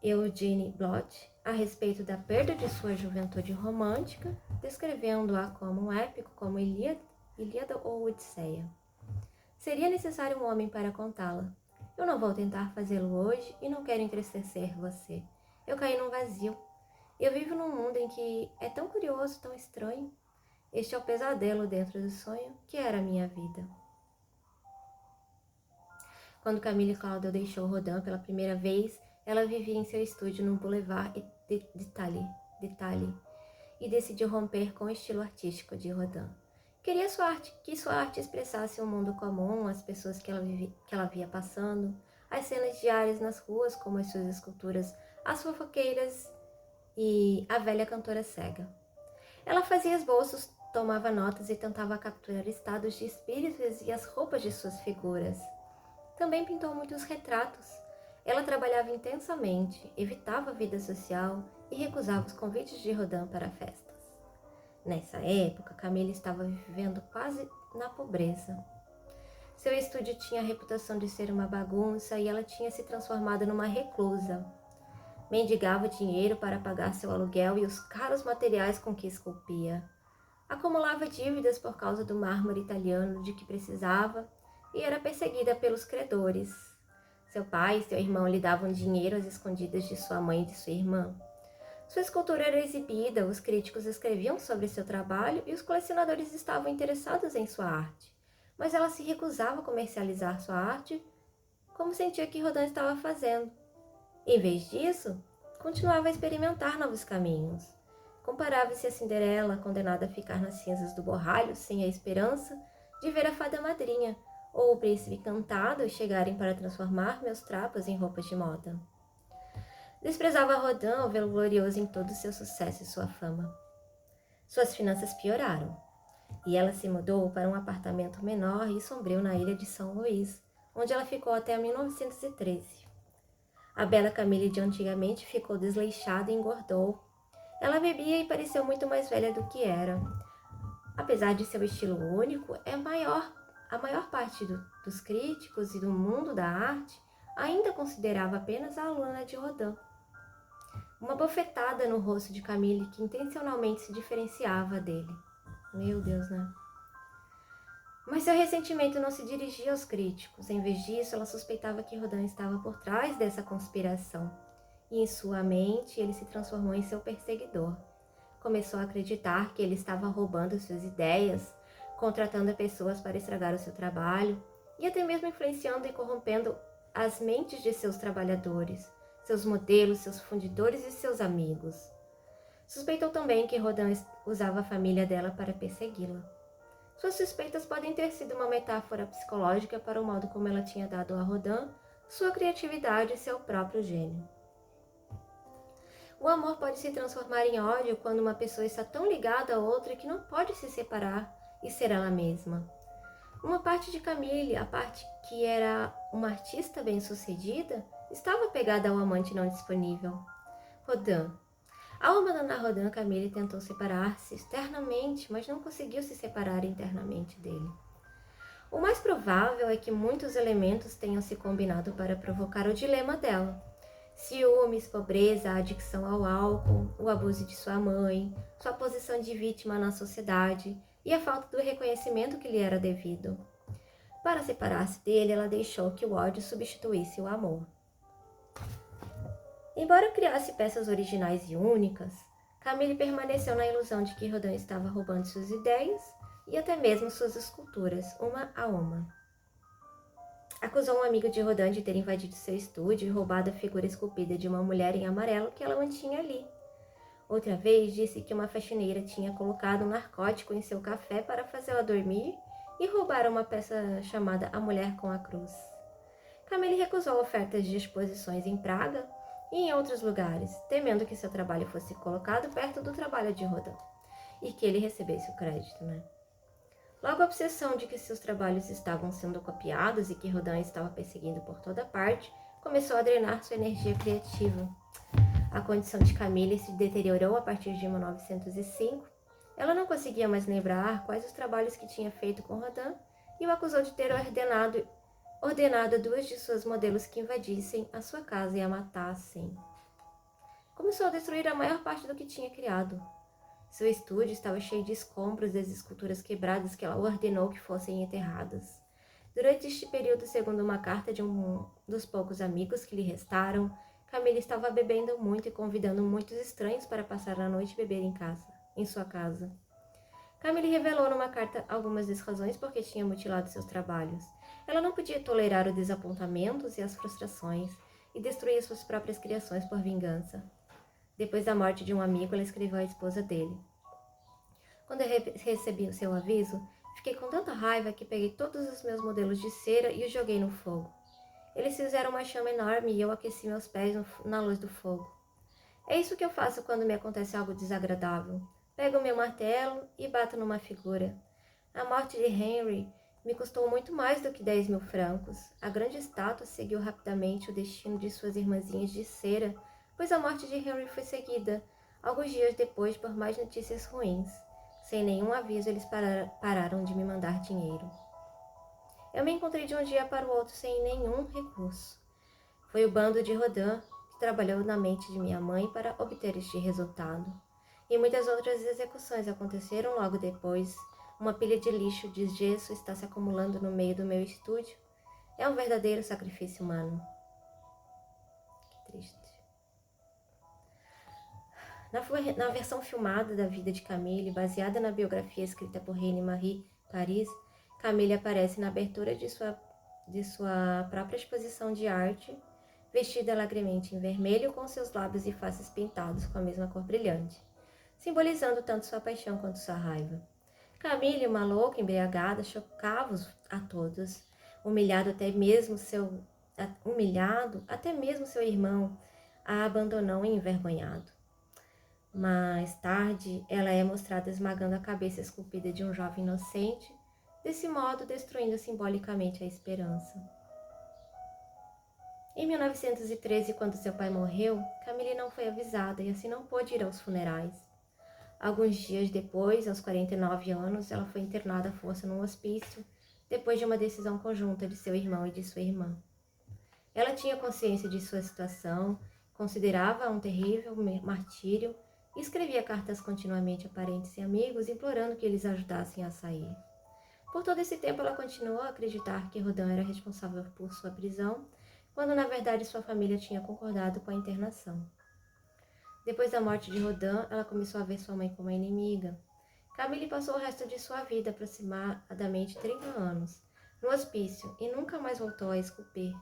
[SPEAKER 1] Eugene Blot, a respeito da perda de sua juventude romântica, descrevendo-a como um épico como Ilíada ou Odisseia. Seria necessário um homem para contá-la. Eu não vou tentar fazê-lo hoje e não quero entristecer você. Eu caí num vazio. Eu vivo num mundo em que é tão curioso, tão estranho. Este é o pesadelo dentro do sonho que era a minha vida. Quando Camille Claudel deixou Rodin pela primeira vez, ela vivia em seu estúdio no Boulevard d'Italie e decidiu romper com o estilo artístico de Rodin. Queria que sua arte expressasse o mundo comum, as pessoas que ela via passando, as cenas diárias nas ruas, como as suas esculturas, as fofoqueiras e a velha cantora cega. Ela fazia esboços, tomava notas e tentava capturar estados de espíritos e as roupas de suas figuras. Também pintou muitos retratos. Ela trabalhava intensamente, evitava a vida social e recusava os convites de Rodin para festas. Nessa época, Camille estava vivendo quase na pobreza. Seu estúdio tinha a reputação de ser uma bagunça e ela tinha se transformado numa reclusa. Mendigava dinheiro para pagar seu aluguel e os caros materiais com que esculpia. Acumulava dívidas por causa do mármore italiano de que precisava e era perseguida pelos credores. Seu pai e seu irmão lhe davam dinheiro às escondidas de sua mãe e de sua irmã. Sua escultura era exibida, os críticos escreviam sobre seu trabalho e os colecionadores estavam interessados em sua arte. Mas ela se recusava a comercializar sua arte, como sentia que Rodin estava fazendo. Em vez disso, continuava a experimentar novos caminhos. Comparava-se a Cinderela, condenada a ficar nas cinzas do borralho, sem a esperança de ver a fada madrinha, ou o príncipe encantado chegarem para transformar meus trapos em roupas de moda. Desprezava Rodin ao vê-lo glorioso em todo o seu sucesso e sua fama. Suas finanças pioraram, e ela se mudou para um apartamento menor e sombrio na ilha de São Luís, onde ela ficou até 1913. A bela Camille de antigamente ficou desleixada e engordou. Ela bebia e pareceu muito mais velha do que era. Apesar de seu estilo único, a maior parte dos críticos e do mundo da arte ainda considerava apenas a aluna de Rodin. Uma bofetada no rosto de Camille que intencionalmente se diferenciava dele. Meu Deus, né? Mas seu ressentimento não se dirigia aos críticos. Em vez disso, ela suspeitava que Rodin estava por trás dessa conspiração. E em sua mente, ele se transformou em seu perseguidor. Começou a acreditar que ele estava roubando suas ideias, contratando pessoas para estragar o seu trabalho e até mesmo influenciando e corrompendo as mentes de seus trabalhadores, seus modelos, seus fundidores e seus amigos. Suspeitou também que Rodin usava a família dela para persegui-la. Suas suspeitas podem ter sido uma metáfora psicológica para o modo como ela tinha dado a Rodin sua criatividade e seu próprio gênio. O amor pode se transformar em ódio quando uma pessoa está tão ligada a outra que não pode se separar e ser ela mesma. Uma parte de Camille, a parte que era uma artista bem-sucedida, estava pegada ao amante não disponível, Rodin. Ao abandonar Rodin, Camille tentou separar-se externamente, mas não conseguiu se separar internamente dele. O mais provável é que muitos elementos tenham se combinado para provocar o dilema dela. Ciúmes, pobreza, a adicção ao álcool, o abuso de sua mãe, sua posição de vítima na sociedade e a falta do reconhecimento que lhe era devido. Para separar-se dele, ela deixou que o ódio substituísse o amor. Embora criasse peças originais e únicas, Camille permaneceu na ilusão de que Rodin estava roubando suas ideias e até mesmo suas esculturas, uma a uma. Acusou um amigo de Rodin de ter invadido seu estúdio e roubado a figura esculpida de uma mulher em amarelo que ela mantinha ali. Outra vez disse que uma faxineira tinha colocado um narcótico em seu café para fazê-la dormir e roubar uma peça chamada A Mulher com a Cruz. Camille recusou ofertas de exposições em Praga e em outros lugares, temendo que seu trabalho fosse colocado perto do trabalho de Rodin e que ele recebesse o crédito, Logo, a obsessão de que seus trabalhos estavam sendo copiados e que Rodin estava perseguindo por toda parte começou a drenar sua energia criativa. A condição de Camille se deteriorou a partir de 1905. Ela não conseguia mais lembrar quais os trabalhos que tinha feito com Rodin e o acusou de ter ordenado a duas de suas modelos que invadissem a sua casa e a matassem. Começou a destruir a maior parte do que tinha criado. Seu estúdio estava cheio de escombros das esculturas quebradas que ela ordenou que fossem enterradas. Durante este período, segundo uma carta de um dos poucos amigos que lhe restaram, Camille estava bebendo muito e convidando muitos estranhos para passar a noite e beber em sua casa. Camille revelou numa carta algumas das razões por que tinha mutilado seus trabalhos. Ela não podia tolerar os desapontamentos e as frustrações e destruía suas próprias criações por vingança. Depois da morte de um amigo, ela escreveu à esposa dele. Quando eu recebi o seu aviso, fiquei com tanta raiva que peguei todos os meus modelos de cera e os joguei no fogo. Eles fizeram uma chama enorme e eu aqueci meus pés na luz do fogo. É isso que eu faço quando me acontece algo desagradável. Pego meu martelo e bato numa figura. A morte de Henry me custou muito mais do que 10.000 francos. A grande estátua seguiu rapidamente o destino de suas irmãzinhas de cera, pois a morte de Henry foi seguida, alguns dias depois, por mais notícias ruins. Sem nenhum aviso, eles pararam de me mandar dinheiro. Eu me encontrei de um dia para o outro sem nenhum recurso. Foi o bando de Rodin que trabalhou na mente de minha mãe para obter este resultado. E muitas outras execuções aconteceram logo depois. Uma pilha de lixo de gesso está se acumulando no meio do meu estúdio. É um verdadeiro sacrifício humano. Que triste. Na versão filmada da vida de Camille, baseada na biografia escrita por Reine-Marie Paris, Camille aparece na abertura de sua própria exposição de arte, vestida alegremente em vermelho, com seus lábios e faces pintados com a mesma cor brilhante, simbolizando tanto sua paixão quanto sua raiva. Camille, uma louca embriagada, chocava a todos, humilhado até mesmo seu irmão a abandonou envergonhado. Mais tarde, ela é mostrada esmagando a cabeça esculpida de um jovem inocente, desse modo destruindo simbolicamente a esperança. Em 1913, quando seu pai morreu, Camille não foi avisada e assim não pôde ir aos funerais. Alguns dias depois, aos 49 anos, ela foi internada à força num hospício, depois de uma decisão conjunta de seu irmão e de sua irmã. Ela tinha consciência de sua situação, considerava um terrível martírio e escrevia cartas continuamente a parentes e amigos, implorando que eles ajudassem a sair. Por todo esse tempo, ela continuou a acreditar que Rodin era responsável por sua prisão, quando na verdade sua família tinha concordado com a internação. Depois da morte de Rodin, ela começou a ver sua mãe como uma inimiga. Camille passou o resto de sua vida, aproximadamente 30 anos, no hospício e nunca mais voltou a esculpir.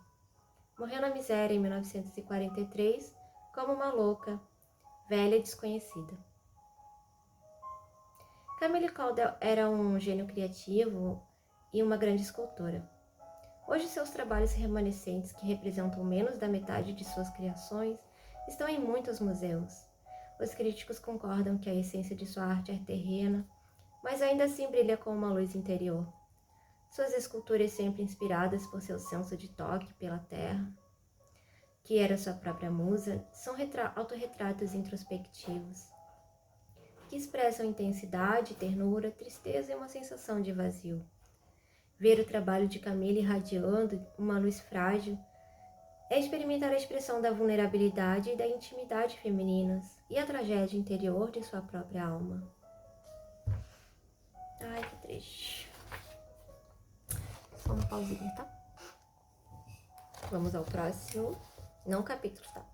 [SPEAKER 1] Morreu na miséria em 1943 como uma louca, velha e desconhecida. Camille Claudel era um gênio criativo e uma grande escultora. Hoje seus trabalhos remanescentes, que representam menos da metade de suas criações, estão em muitos museus. Os críticos concordam que a essência de sua arte é terrena, mas ainda assim brilha com uma luz interior. Suas esculturas sempre inspiradas por seu senso de toque pela terra, que era sua própria musa, são autorretratos introspectivos, que expressam intensidade, ternura, tristeza e uma sensação de vazio. Ver o trabalho de Camille irradiando uma luz frágil é experimentar a expressão da vulnerabilidade e da intimidade femininas e a tragédia interior de sua própria alma. Ai, que triste. Só uma pausinha, tá? Vamos ao próximo. Não capítulo, tá?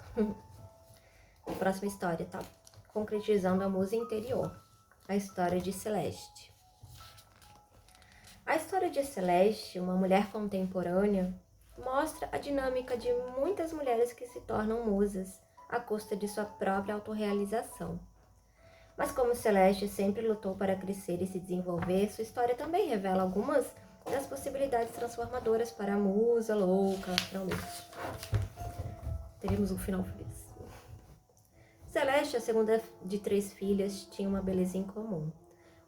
[SPEAKER 1] A próxima história, tá? Concretizando a musa interior. A história de Celeste. A história de Celeste, uma mulher contemporânea, mostra a dinâmica de muitas mulheres que se tornam musas à custa de sua própria autorrealização. Mas como Celeste sempre lutou para crescer e se desenvolver, sua história também revela algumas das possibilidades transformadoras para a musa louca, finalmente. Teremos um final feliz. Celeste, a segunda de 3 filhas, tinha uma beleza incomum.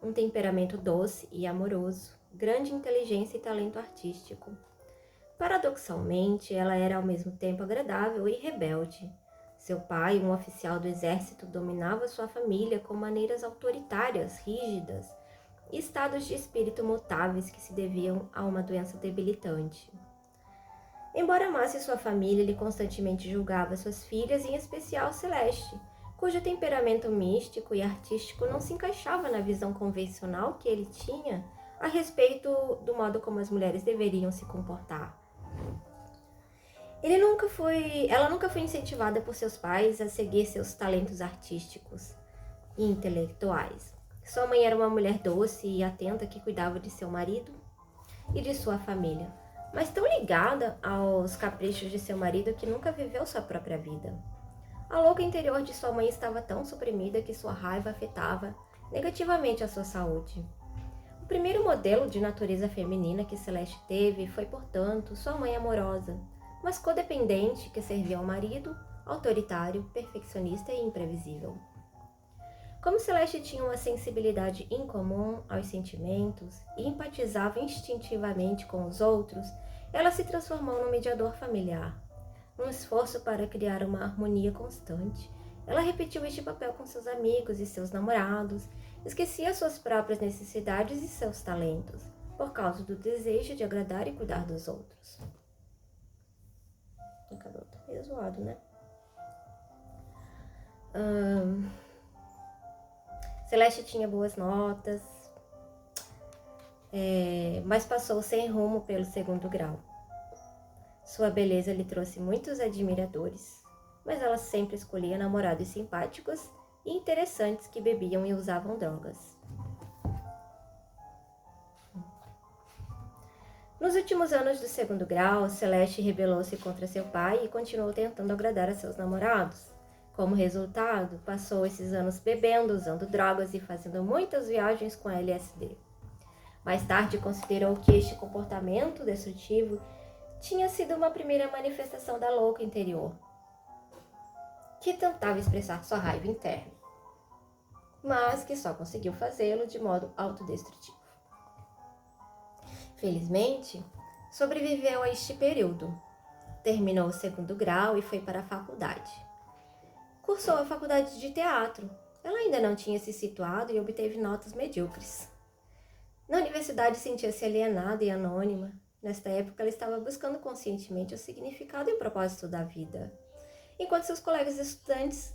[SPEAKER 1] Um temperamento doce e amoroso, grande inteligência e talento artístico. Paradoxalmente, ela era ao mesmo tempo agradável e rebelde. Seu pai, um oficial do exército, dominava sua família com maneiras autoritárias, rígidas e estados de espírito mutáveis que se deviam a uma doença debilitante. Embora amasse sua família, ele constantemente julgava suas filhas, em especial Celeste, cujo temperamento místico e artístico não se encaixava na visão convencional que ele tinha a respeito do modo como as mulheres deveriam se comportar. Ela nunca foi incentivada por seus pais a seguir seus talentos artísticos e intelectuais. Sua mãe era uma mulher doce e atenta que cuidava de seu marido e de sua família, mas tão ligada aos caprichos de seu marido que nunca viveu sua própria vida. A louca interior de sua mãe estava tão suprimida que sua raiva afetava negativamente a sua saúde. O primeiro modelo de natureza feminina que Celeste teve foi, portanto, sua mãe amorosa, mas codependente que servia ao marido, autoritário, perfeccionista e imprevisível. Como Celeste tinha uma sensibilidade incomum aos sentimentos e empatizava instintivamente com os outros, ela se transformou num mediador familiar. Num esforço para criar uma harmonia constante, ela repetiu este papel com seus amigos e seus namorados, esquecia suas próprias necessidades e seus talentos, por causa do desejo de agradar e cuidar dos outros. O cabelo tá meio zoado, né? Celeste tinha boas notas, mas passou sem rumo pelo 2º grau. Sua beleza lhe trouxe muitos admiradores, mas ela sempre escolhia namorados simpáticos e interessantes que bebiam e usavam drogas. Nos últimos anos do 2º grau, Celeste rebelou-se contra seu pai e continuou tentando agradar a seus namorados. Como resultado, passou esses anos bebendo, usando drogas e fazendo muitas viagens com LSD. Mais tarde, considerou que este comportamento destrutivo tinha sido uma primeira manifestação da louca interior, que tentava expressar sua raiva interna, mas que só conseguiu fazê-lo de modo autodestrutivo. Felizmente, sobreviveu a este período. Terminou o 2º grau e foi para a faculdade. Cursou a faculdade de teatro. Ela ainda não tinha se situado e obteve notas medíocres. Na universidade sentia-se alienada e anônima. Nesta época, ela estava buscando conscientemente o significado e o propósito da vida, enquanto seus colegas estudantes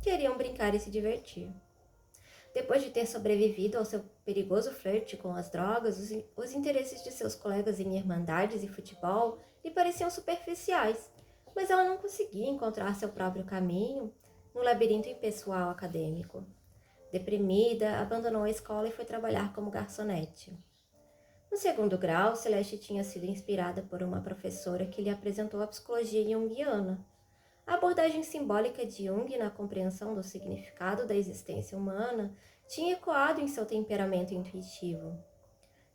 [SPEAKER 1] queriam brincar e se divertir. Depois de ter sobrevivido ao seu perigoso flerte com as drogas, os interesses de seus colegas em irmandades e futebol lhe pareciam superficiais, mas ela não conseguia encontrar seu próprio caminho no labirinto impessoal acadêmico. Deprimida, abandonou a escola e foi trabalhar como garçonete. No 2º grau, Celeste tinha sido inspirada por uma professora que lhe apresentou a psicologia junguiana. A abordagem simbólica de Jung na compreensão do significado da existência humana tinha ecoado em seu temperamento intuitivo.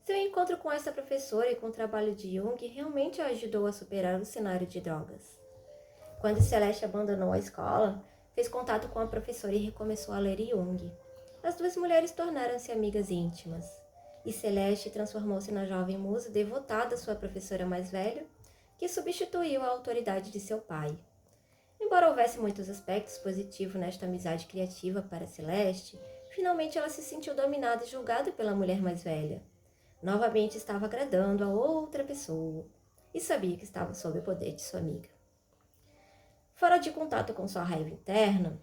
[SPEAKER 1] Seu encontro com essa professora e com o trabalho de Jung realmente a ajudou a superar o cenário de drogas. Quando Celeste abandonou a escola, fez contato com a professora e recomeçou a ler Jung. As 2 mulheres tornaram-se amigas íntimas, e Celeste transformou-se na jovem musa devotada à sua professora mais velha, que substituiu a autoridade de seu pai. Embora houvesse muitos aspectos positivos nesta amizade criativa para Celeste, finalmente ela se sentiu dominada e julgada pela mulher mais velha. Novamente estava agradando a outra pessoa e sabia que estava sob o poder de sua amiga. Fora de contato com sua raiva interna,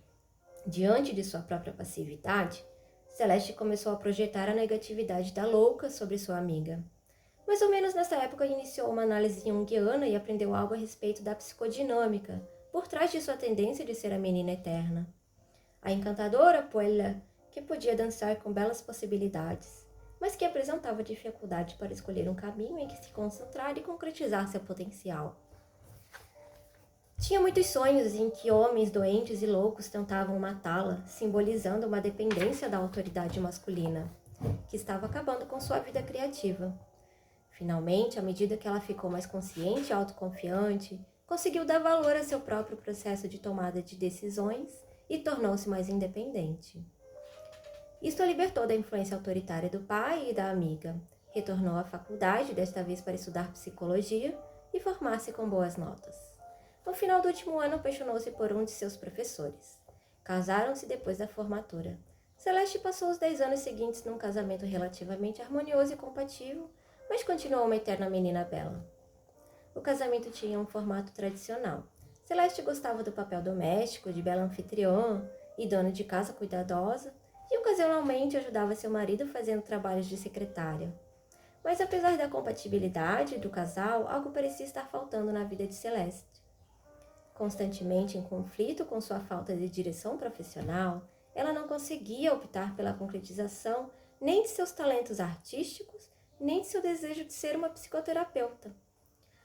[SPEAKER 1] diante de sua própria passividade, Celeste começou a projetar a negatividade da louca sobre sua amiga. Mais ou menos nessa época iniciou uma análise junguiana e aprendeu algo a respeito da psicodinâmica, por trás de sua tendência de ser a menina eterna. A encantadora Puella, que podia dançar com belas possibilidades, mas que apresentava dificuldade para escolher um caminho em que se concentrar e concretizar seu potencial. Tinha muitos sonhos em que homens doentes e loucos tentavam matá-la, simbolizando uma dependência da autoridade masculina, que estava acabando com sua vida criativa. Finalmente, à medida que ela ficou mais consciente e autoconfiante, conseguiu dar valor a seu próprio processo de tomada de decisões e tornou-se mais independente. Isto a libertou da influência autoritária do pai e da amiga. Retornou à faculdade, desta vez para estudar psicologia e formar-se com boas notas. No final do último ano, apaixonou-se por um de seus professores. Casaram-se depois da formatura. Celeste passou os 10 anos seguintes num casamento relativamente harmonioso e compatível, mas continuou uma eterna menina bela. O casamento tinha um formato tradicional. Celeste gostava do papel doméstico, de bela anfitriã e dona de casa cuidadosa, e ocasionalmente ajudava seu marido fazendo trabalhos de secretária. Mas apesar da compatibilidade do casal, algo parecia estar faltando na vida de Celeste. Constantemente em conflito com sua falta de direção profissional, ela não conseguia optar pela concretização nem de seus talentos artísticos, nem de seu desejo de ser uma psicoterapeuta.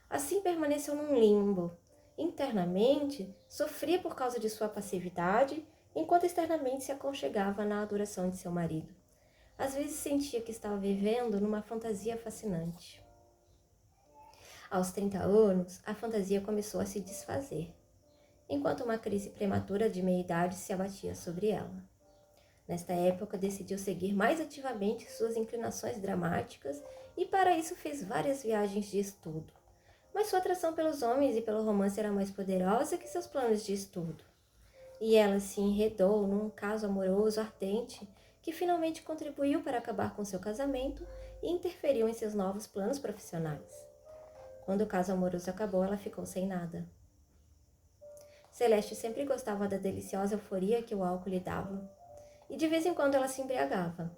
[SPEAKER 1] Assim permaneceu num limbo. Internamente, sofria por causa de sua passividade, enquanto externamente se aconchegava na adoração de seu marido. Às vezes sentia que estava vivendo numa fantasia fascinante. Aos 30 anos, a fantasia começou a se desfazer, enquanto uma crise prematura de meia-idade se abatia sobre ela. Nesta época, decidiu seguir mais ativamente suas inclinações dramáticas e para isso fez várias viagens de estudo. Mas sua atração pelos homens e pelo romance era mais poderosa que seus planos de estudo. E ela se enredou num caso amoroso ardente que finalmente contribuiu para acabar com seu casamento e interferiu em seus novos planos profissionais. Quando o caso amoroso acabou, ela ficou sem nada. Celeste sempre gostava da deliciosa euforia que o álcool lhe dava, e de vez em quando ela se embriagava.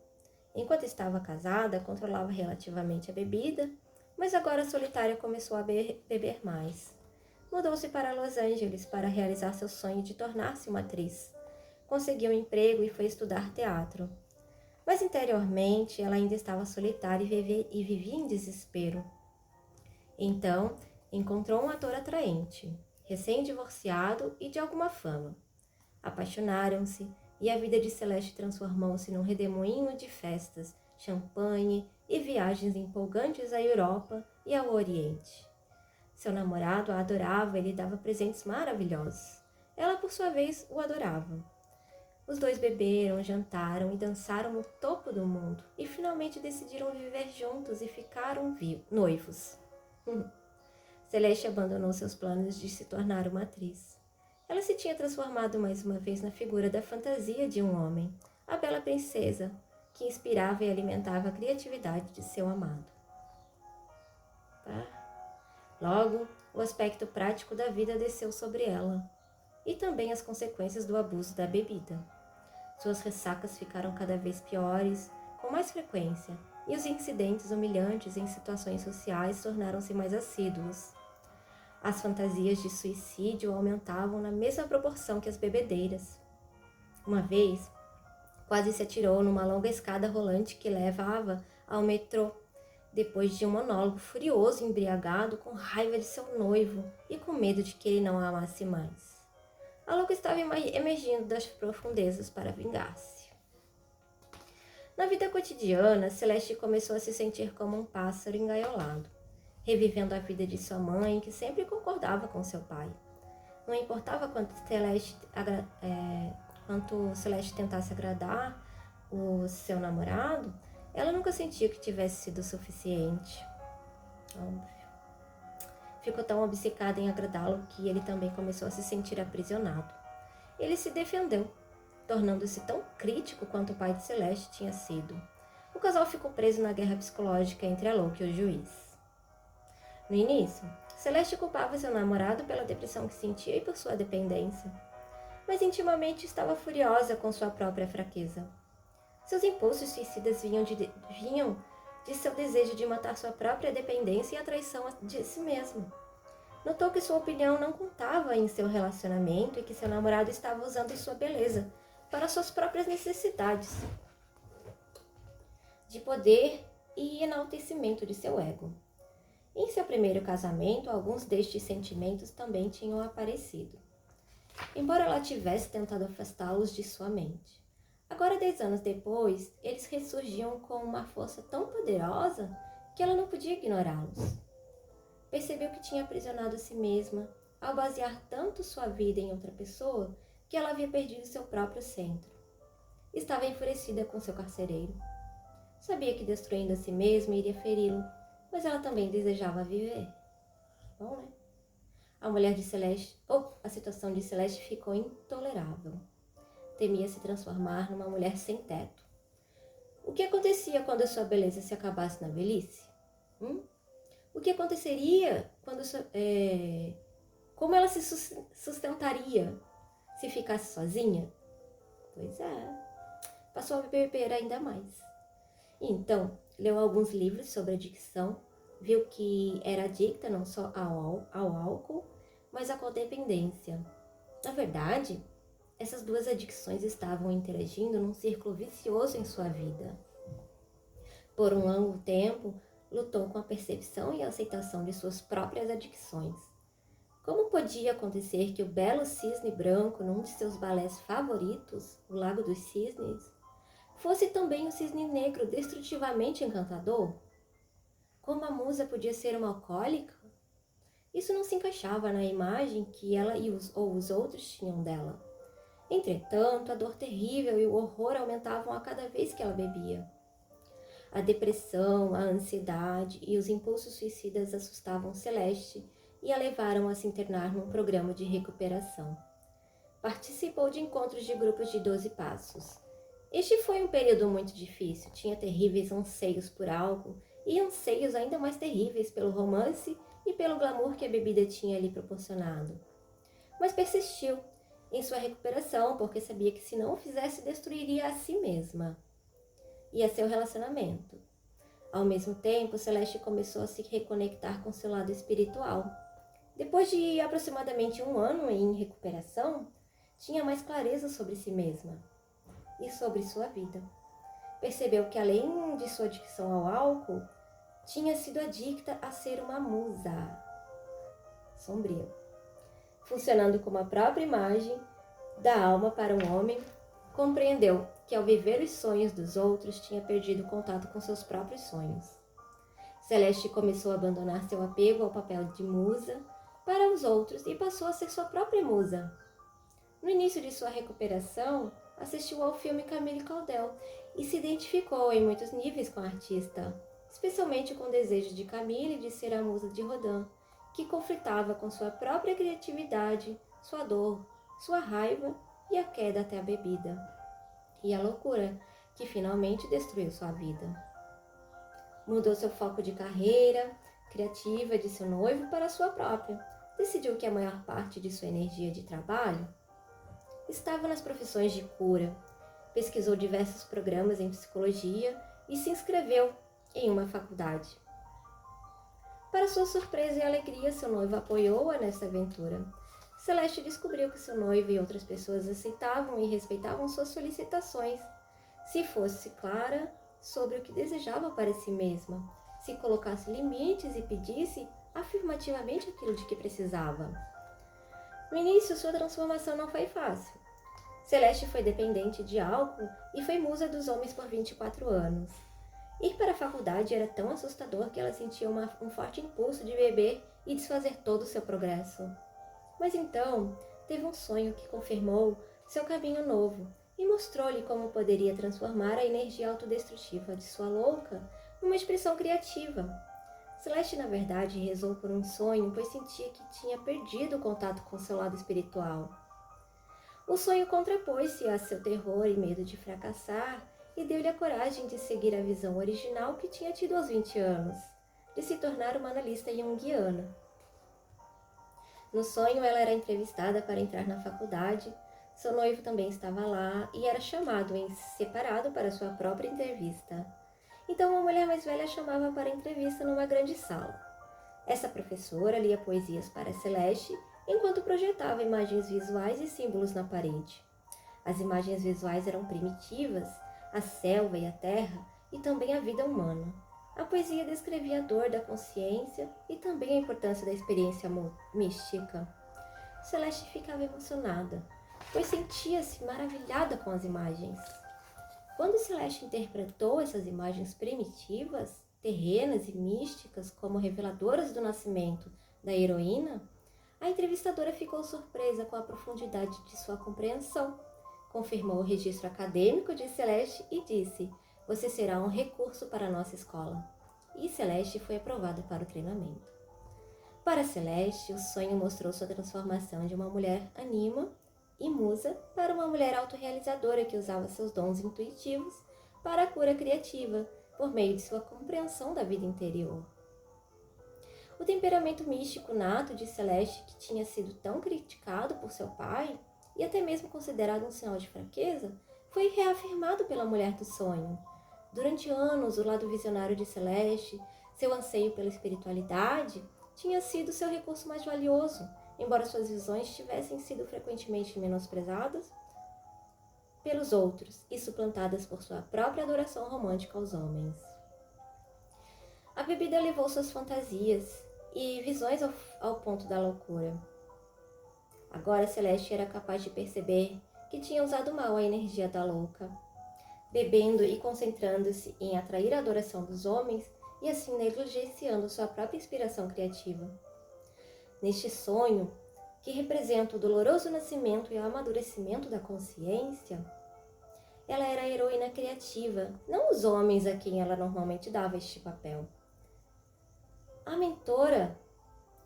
[SPEAKER 1] Enquanto estava casada, controlava relativamente a bebida, mas agora solitária começou a beber mais. Mudou-se para Los Angeles para realizar seu sonho de tornar-se uma atriz. Conseguiu um emprego e foi estudar teatro. Mas interiormente ela ainda estava solitária e vivia em desespero. Então, encontrou um ator atraente, recém-divorciado e de alguma fama. Apaixonaram-se e a vida de Celeste transformou-se num redemoinho de festas, champanhe e viagens empolgantes à Europa e ao Oriente. Seu namorado a adorava e lhe dava presentes maravilhosos. Ela, por sua vez, o adorava. Os dois beberam, jantaram e dançaram no topo do mundo e finalmente decidiram viver juntos e ficaram noivos. Celeste abandonou seus planos de se tornar uma atriz. Ela se tinha transformado mais uma vez na figura da fantasia de um homem, a bela princesa, que inspirava e alimentava a criatividade de seu amado. Logo, o aspecto prático da vida desceu sobre ela, e também as consequências do abuso da bebida. Suas ressacas ficaram cada vez piores, com mais frequência, e os incidentes humilhantes em situações sociais tornaram-se mais assíduos. As fantasias de suicídio aumentavam na mesma proporção que as bebedeiras. Uma vez, quase se atirou numa longa escada rolante que levava ao metrô, depois de um monólogo furioso e embriagado, com raiva de seu noivo e com medo de que ele não a amasse mais. A louca estava emergindo das profundezas para vingar-se. Na vida cotidiana, Celeste começou a se sentir como um pássaro engaiolado, revivendo a vida de sua mãe, que sempre concordava com seu pai. Não importava quanto Celeste tentasse agradar o seu namorado, ela nunca sentia que tivesse sido suficiente. Óbvio. Ficou tão obcecada em agradá-lo que ele também começou a se sentir aprisionado. Ele se defendeu, tornando-se tão crítico quanto o pai de Celeste tinha sido. O casal ficou preso na guerra psicológica entre a louca e o juiz. No início, Celeste culpava seu namorado pela depressão que sentia e por sua dependência, mas intimamente estava furiosa com sua própria fraqueza. Seus impulsos suicidas vinham de seu desejo de matar sua própria dependência e a traição de si mesma. Notou que sua opinião não contava em seu relacionamento e que seu namorado estava usando sua beleza para suas próprias necessidades de poder e enaltecimento de seu ego. Em seu primeiro casamento, alguns destes sentimentos também tinham aparecido, embora ela tivesse tentado afastá-los de sua mente. Agora, 10 anos depois, eles ressurgiam com uma força tão poderosa que ela não podia ignorá-los. Percebeu que tinha aprisionado a si mesma ao basear tanto sua vida em outra pessoa que ela havia perdido seu próprio centro. Estava enfurecida com seu carcereiro. Sabia que destruindo a si mesma iria feri-lo, mas ela também desejava viver. Bom, né? A situação de Celeste ficou intolerável. Temia se transformar numa mulher sem teto. O que acontecia quando sua beleza se acabasse na velhice? O que aconteceria quando como ela se sustentaria se ficasse sozinha? Pois é, passou a beber ainda mais. Então, leu alguns livros sobre adicção, viu que era adicta não só ao álcool, mas à codependência. Na verdade, essas duas adicções estavam interagindo num círculo vicioso em sua vida. Por um longo tempo, lutou com a percepção e a aceitação de suas próprias adicções. Como podia acontecer que o belo cisne branco, num de seus balés favoritos, O Lago dos Cisnes, fosse também o cisne negro destrutivamente encantador? Como a musa podia ser uma alcoólica? Isso não se encaixava na imagem que ela ou os outros tinham dela. Entretanto, a dor terrível e o horror aumentavam a cada vez que ela bebia. A depressão, a ansiedade e os impulsos suicidas assustavam Celeste e a levaram a se internar num programa de recuperação. Participou de encontros de grupos de 12 passos. Este foi um período muito difícil, tinha terríveis anseios por álcool e anseios ainda mais terríveis pelo romance e pelo glamour que a bebida tinha lhe proporcionado. Mas persistiu em sua recuperação porque sabia que se não o fizesse destruiria a si mesma e a seu relacionamento. Ao mesmo tempo, Celeste começou a se reconectar com seu lado espiritual. Depois de aproximadamente 1 ano em recuperação, tinha mais clareza sobre si mesma e sobre sua vida. Percebeu que, além de sua adicção ao álcool, tinha sido adicta a ser uma musa sombria, funcionando como a própria imagem da alma para um homem. Compreendeu que, ao viver os sonhos dos outros, tinha perdido contato com seus próprios sonhos. Celeste começou a abandonar seu apego ao papel de musa para os outros e passou a ser sua própria musa. No início de sua recuperação, assistiu ao filme Camille Claudel e se identificou em muitos níveis com a artista, especialmente com o desejo de Camille de ser a musa de Rodin, que conflitava com sua própria criatividade, sua dor, sua raiva e a queda até a bebida, e a loucura que finalmente destruiu sua vida. Mudou seu foco de carreira criativa de seu noivo para a sua própria. Decidiu que a maior parte de sua energia de trabalho estava nas profissões de cura. Pesquisou diversos programas em psicologia e se inscreveu em uma faculdade. Para sua surpresa e alegria, seu noivo apoiou-a nessa aventura. Celeste descobriu que seu noivo e outras pessoas aceitavam e respeitavam suas solicitações, se fosse clara sobre o que desejava para si mesma, se colocasse limites e pedisse afirmativamente aquilo de que precisava. No início, sua transformação não foi fácil. Celeste foi dependente de álcool e foi musa dos homens por 24 anos. Ir para a faculdade era tão assustador que ela sentia um forte impulso de beber e desfazer todo o seu progresso. Mas então, teve um sonho que confirmou seu caminho novo e mostrou-lhe como poderia transformar a energia autodestrutiva de sua louca numa expressão criativa. Celeste, na verdade, rezou por um sonho, pois sentia que tinha perdido o contato com seu lado espiritual. O sonho contrapôs-se a seu terror e medo de fracassar e deu-lhe a coragem de seguir a visão original que tinha tido aos 20 anos, de se tornar uma analista junguiana. No sonho, ela era entrevistada para entrar na faculdade. Seu noivo também estava lá e era chamado em separado para sua própria entrevista. Então, uma mulher mais velha chamava para entrevista numa grande sala. Essa professora lia poesias para Celeste enquanto projetava imagens visuais e símbolos na parede. As imagens visuais eram primitivas, a selva e a terra, e também a vida humana. A poesia descrevia a dor da consciência e também a importância da experiência mística. Celeste ficava emocionada, pois sentia-se maravilhada com as imagens. Quando Celeste interpretou essas imagens primitivas, terrenas e místicas como reveladoras do nascimento da heroína, a entrevistadora ficou surpresa com a profundidade de sua compreensão. Confirmou o registro acadêmico de Celeste e disse: "Você será um recurso para a nossa escola." E Celeste foi aprovada para o treinamento. Para Celeste, o sonho mostrou sua transformação de uma mulher anima e musa para uma mulher autorrealizadora que usava seus dons intuitivos para a cura criativa, por meio de sua compreensão da vida interior. O temperamento místico nato de Celeste, que tinha sido tão criticado por seu pai, e até mesmo considerado um sinal de fraqueza, foi reafirmado pela mulher do sonho. Durante anos, o lado visionário de Celeste, seu anseio pela espiritualidade, tinha sido seu recurso mais valioso, embora suas visões tivessem sido frequentemente menosprezadas pelos outros e suplantadas por sua própria adoração romântica aos homens. A bebida levou suas fantasias e visões ao ponto da loucura. Agora Celeste era capaz de perceber que tinha usado mal a energia da louca, bebendo e concentrando-se em atrair a adoração dos homens e assim negligenciando sua própria inspiração criativa. Neste sonho, que representa o doloroso nascimento e o amadurecimento da consciência, ela era a heroína criativa, não os homens a quem ela normalmente dava este papel. A mentora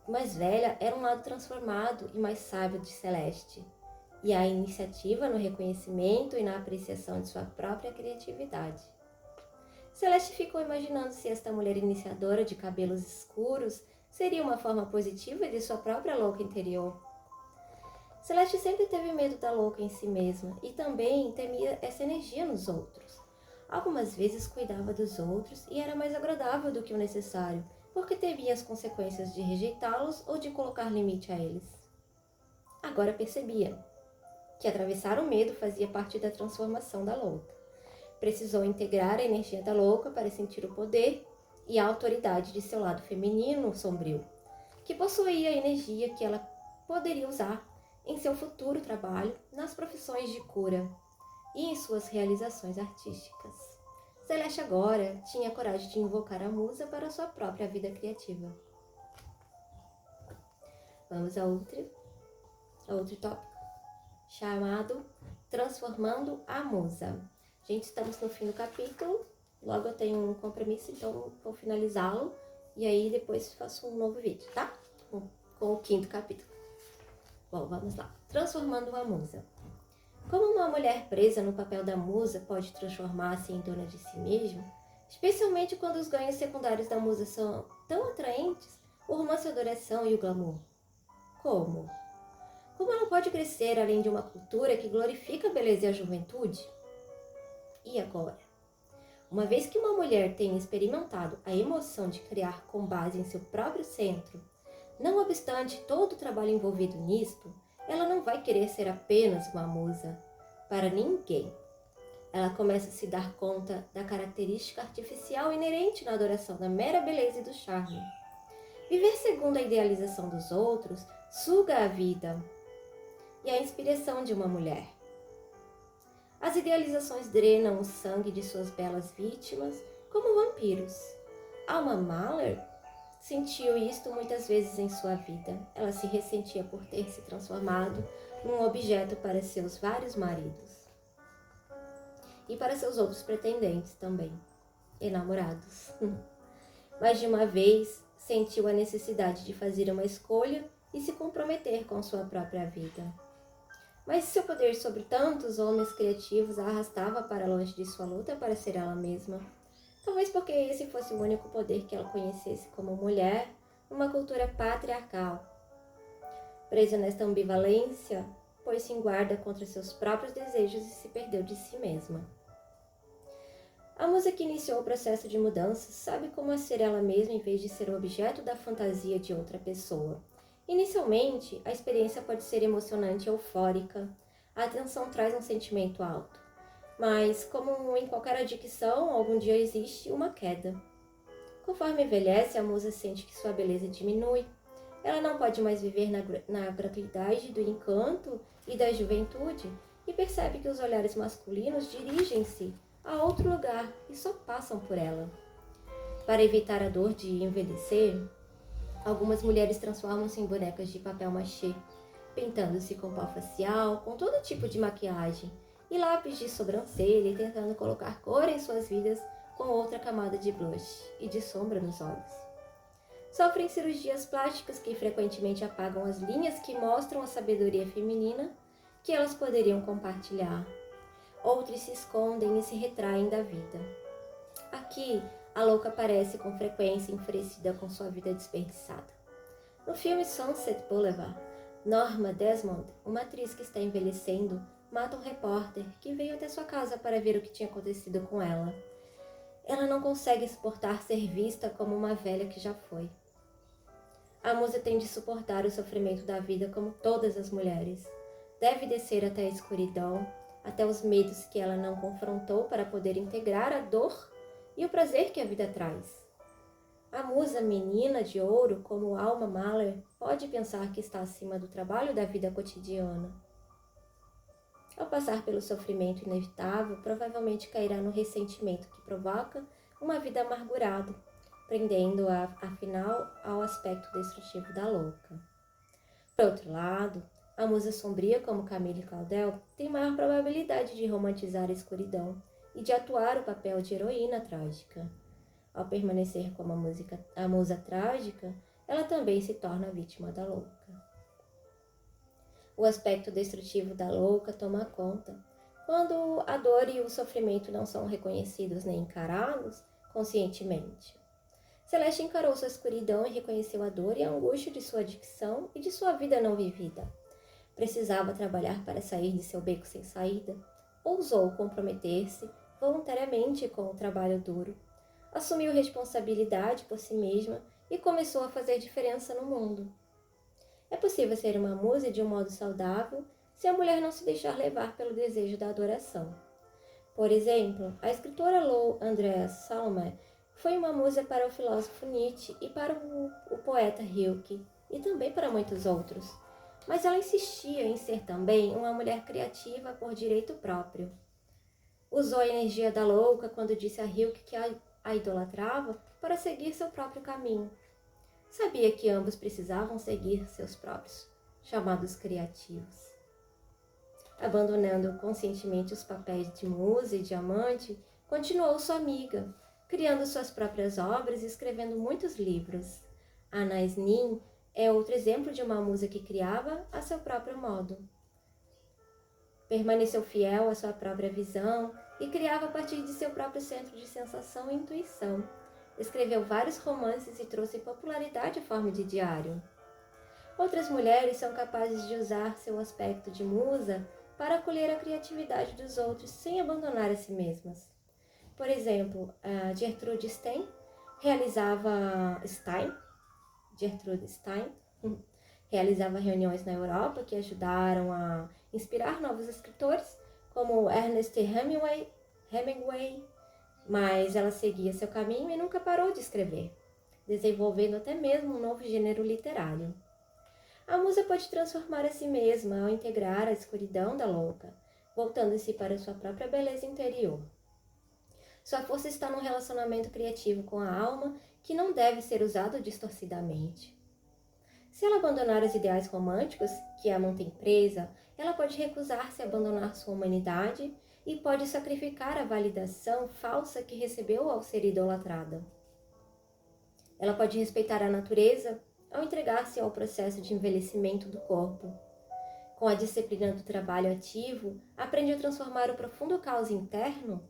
[SPEAKER 1] mais velha era um lado transformado e mais sábio de Celeste, e a iniciativa no reconhecimento e na apreciação de sua própria criatividade. Celeste ficou imaginando se esta mulher iniciadora de cabelos escuros seria uma forma positiva de sua própria louca interior. Celeste sempre teve medo da louca em si mesma e também temia essa energia nos outros. Algumas vezes cuidava dos outros e era mais agradável do que o necessário, porque temia as consequências de rejeitá-los ou de colocar limite a eles. Agora percebia que atravessar o medo fazia parte da transformação da louca. Precisou integrar a energia da louca para sentir o poder e a autoridade de seu lado feminino sombrio, que possuía a energia que ela poderia usar em seu futuro trabalho, nas profissões de cura e em suas realizações artísticas. Celeste agora tinha coragem de invocar a musa para sua própria vida criativa. Vamos a outro tópico, chamado Transformando a Musa. Gente, estamos no fim do capítulo, logo eu tenho um compromisso, então vou finalizá-lo e aí depois faço um novo vídeo, tá? Com o 5º capítulo. Bom, vamos lá. Transformando a musa. Como uma mulher presa no papel da musa pode transformar-se em dona de si mesma, especialmente quando os ganhos secundários da musa são tão atraentes, o romance, a adoração e o glamour? Como? Como ela pode crescer além de uma cultura que glorifica a beleza e a juventude? E agora? Uma vez que uma mulher tenha experimentado a emoção de criar com base em seu próprio centro, não obstante todo o trabalho envolvido nisto, ela não vai querer ser apenas uma musa para ninguém. Ela começa a se dar conta da característica artificial inerente na adoração da mera beleza e do charme. Viver segundo a idealização dos outros suga a vida e a inspiração de uma mulher. As idealizações drenam o sangue de suas belas vítimas como vampiros. Alma Mahler sentiu isto muitas vezes em sua vida. Ela se ressentia por ter se transformado num objeto para seus vários maridos. E para seus outros pretendentes também, e namorados. Mais de uma vez, sentiu a necessidade de fazer uma escolha e se comprometer com sua própria vida. Mas seu poder sobre tantos homens criativos a arrastava para longe de sua luta para ser ela mesma. Talvez porque esse fosse o único poder que ela conhecesse como mulher numa cultura patriarcal. Presa nesta ambivalência, pôs-se em guarda contra seus próprios desejos e se perdeu de si mesma. A musa que iniciou o processo de mudança sabe como é ser ela mesma em vez de ser o objeto da fantasia de outra pessoa. Inicialmente, a experiência pode ser emocionante e eufórica. A atenção traz um sentimento alto. Mas, como em qualquer adicção, algum dia existe uma queda. Conforme envelhece, a musa sente que sua beleza diminui. Ela não pode mais viver na gratuidade do encanto e da juventude e percebe que os olhares masculinos dirigem-se a outro lugar e só passam por ela. Para evitar a dor de envelhecer, algumas mulheres transformam-se em bonecas de papel machê, pintando-se com pó facial, com todo tipo de maquiagem e lápis de sobrancelha e tentando colocar cor em suas vidas com outra camada de blush e de sombra nos olhos. Sofrem cirurgias plásticas que frequentemente apagam as linhas que mostram a sabedoria feminina que elas poderiam compartilhar. Outros se escondem e se retraem da vida. Aqui, a louca aparece com frequência enfurecida com sua vida desperdiçada. No filme Sunset Boulevard, Norma Desmond, uma atriz que está envelhecendo, mata um repórter que veio até sua casa para ver o que tinha acontecido com ela. Ela não consegue suportar ser vista como uma velha que já foi. A musa tem de suportar o sofrimento da vida como todas as mulheres. Deve descer até a escuridão, até os medos que ela não confrontou para poder integrar a dor e o prazer que a vida traz. A musa menina de ouro, como Alma Mahler, pode pensar que está acima do trabalho da vida cotidiana. Ao passar pelo sofrimento inevitável, provavelmente cairá no ressentimento que provoca uma vida amargurada, prendendo-a, afinal, ao aspecto destrutivo da louca. Por outro lado, a musa sombria como Camille Claudel tem maior probabilidade de romantizar a escuridão e de atuar o papel de heroína trágica. Ao permanecer como a musa trágica, ela também se torna vítima da louca. O aspecto destrutivo da louca toma conta. Quando a dor e o sofrimento não são reconhecidos nem encarados conscientemente. Celeste encarou sua escuridão e reconheceu a dor e a angústia de sua adicção e de sua vida não vivida. Precisava trabalhar para sair de seu beco sem saída. Ousou comprometer-se voluntariamente com o trabalho duro. Assumiu responsabilidade por si mesma e começou a fazer diferença no mundo. É possível ser uma musa de um modo saudável se a mulher não se deixar levar pelo desejo da adoração. Por exemplo, a escritora Lou Andreas Salome foi uma musa para o filósofo Nietzsche e para o poeta Rilke, e também para muitos outros. Mas ela insistia em ser também uma mulher criativa por direito próprio. Usou a energia da louca quando disse a Rilke que a idolatrava para seguir seu próprio caminho. Sabia que ambos precisavam seguir seus próprios chamados criativos. Abandonando conscientemente os papéis de musa e de amante, continuou sua amiga, criando suas próprias obras e escrevendo muitos livros. Anais Nin é outro exemplo de uma musa que criava a seu próprio modo. Permaneceu fiel à sua própria visão e criava a partir de seu próprio centro de sensação e intuição. Escreveu vários romances e trouxe popularidade à forma de diário. Outras mulheres são capazes de usar seu aspecto de musa para acolher a criatividade dos outros sem abandonar a si mesmas. Por exemplo, a Gertrude Stein realizava reuniões na Europa que ajudaram a inspirar novos escritores, como Ernest Hemingway, mas ela seguia seu caminho e nunca parou de escrever, desenvolvendo até mesmo um novo gênero literário. A musa pode transformar a si mesma ao integrar a escuridão da louca, voltando-se para sua própria beleza interior. Sua força está num relacionamento criativo com a alma que não deve ser usado distorcidamente. Se ela abandonar os ideais românticos que a mantêm presa, ela pode recusar-se a abandonar sua humanidade e pode sacrificar a validação falsa que recebeu ao ser idolatrada. Ela pode respeitar a natureza ao entregar-se ao processo de envelhecimento do corpo. Com a disciplina do trabalho ativo, aprende a transformar o profundo caos interno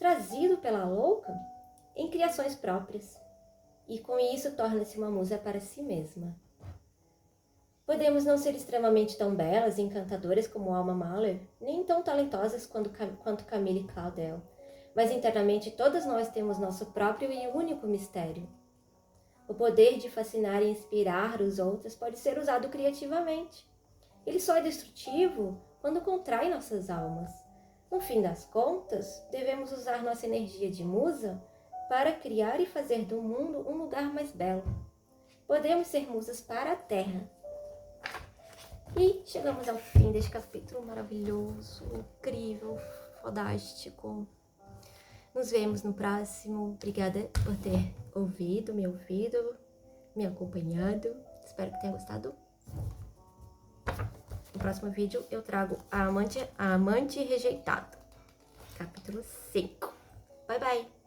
[SPEAKER 1] trazido pela louca em criações próprias, e com isso torna-se uma musa para si mesma. Podemos não ser extremamente tão belas e encantadoras como Alma Mahler, nem tão talentosas quanto Camille Claudel, mas internamente todas nós temos nosso próprio e único mistério. O poder de fascinar e inspirar os outros pode ser usado criativamente. Ele só é destrutivo quando contrai nossas almas. No fim das contas, devemos usar nossa energia de musa para criar e fazer do mundo um lugar mais belo. Podemos ser musas para a Terra. E chegamos ao fim deste capítulo maravilhoso, incrível, fodástico. Nos vemos no próximo. Obrigada por ter ouvido, me acompanhado. Espero que tenha gostado. No próximo vídeo eu trago a amante rejeitado, capítulo 5. Bye, bye!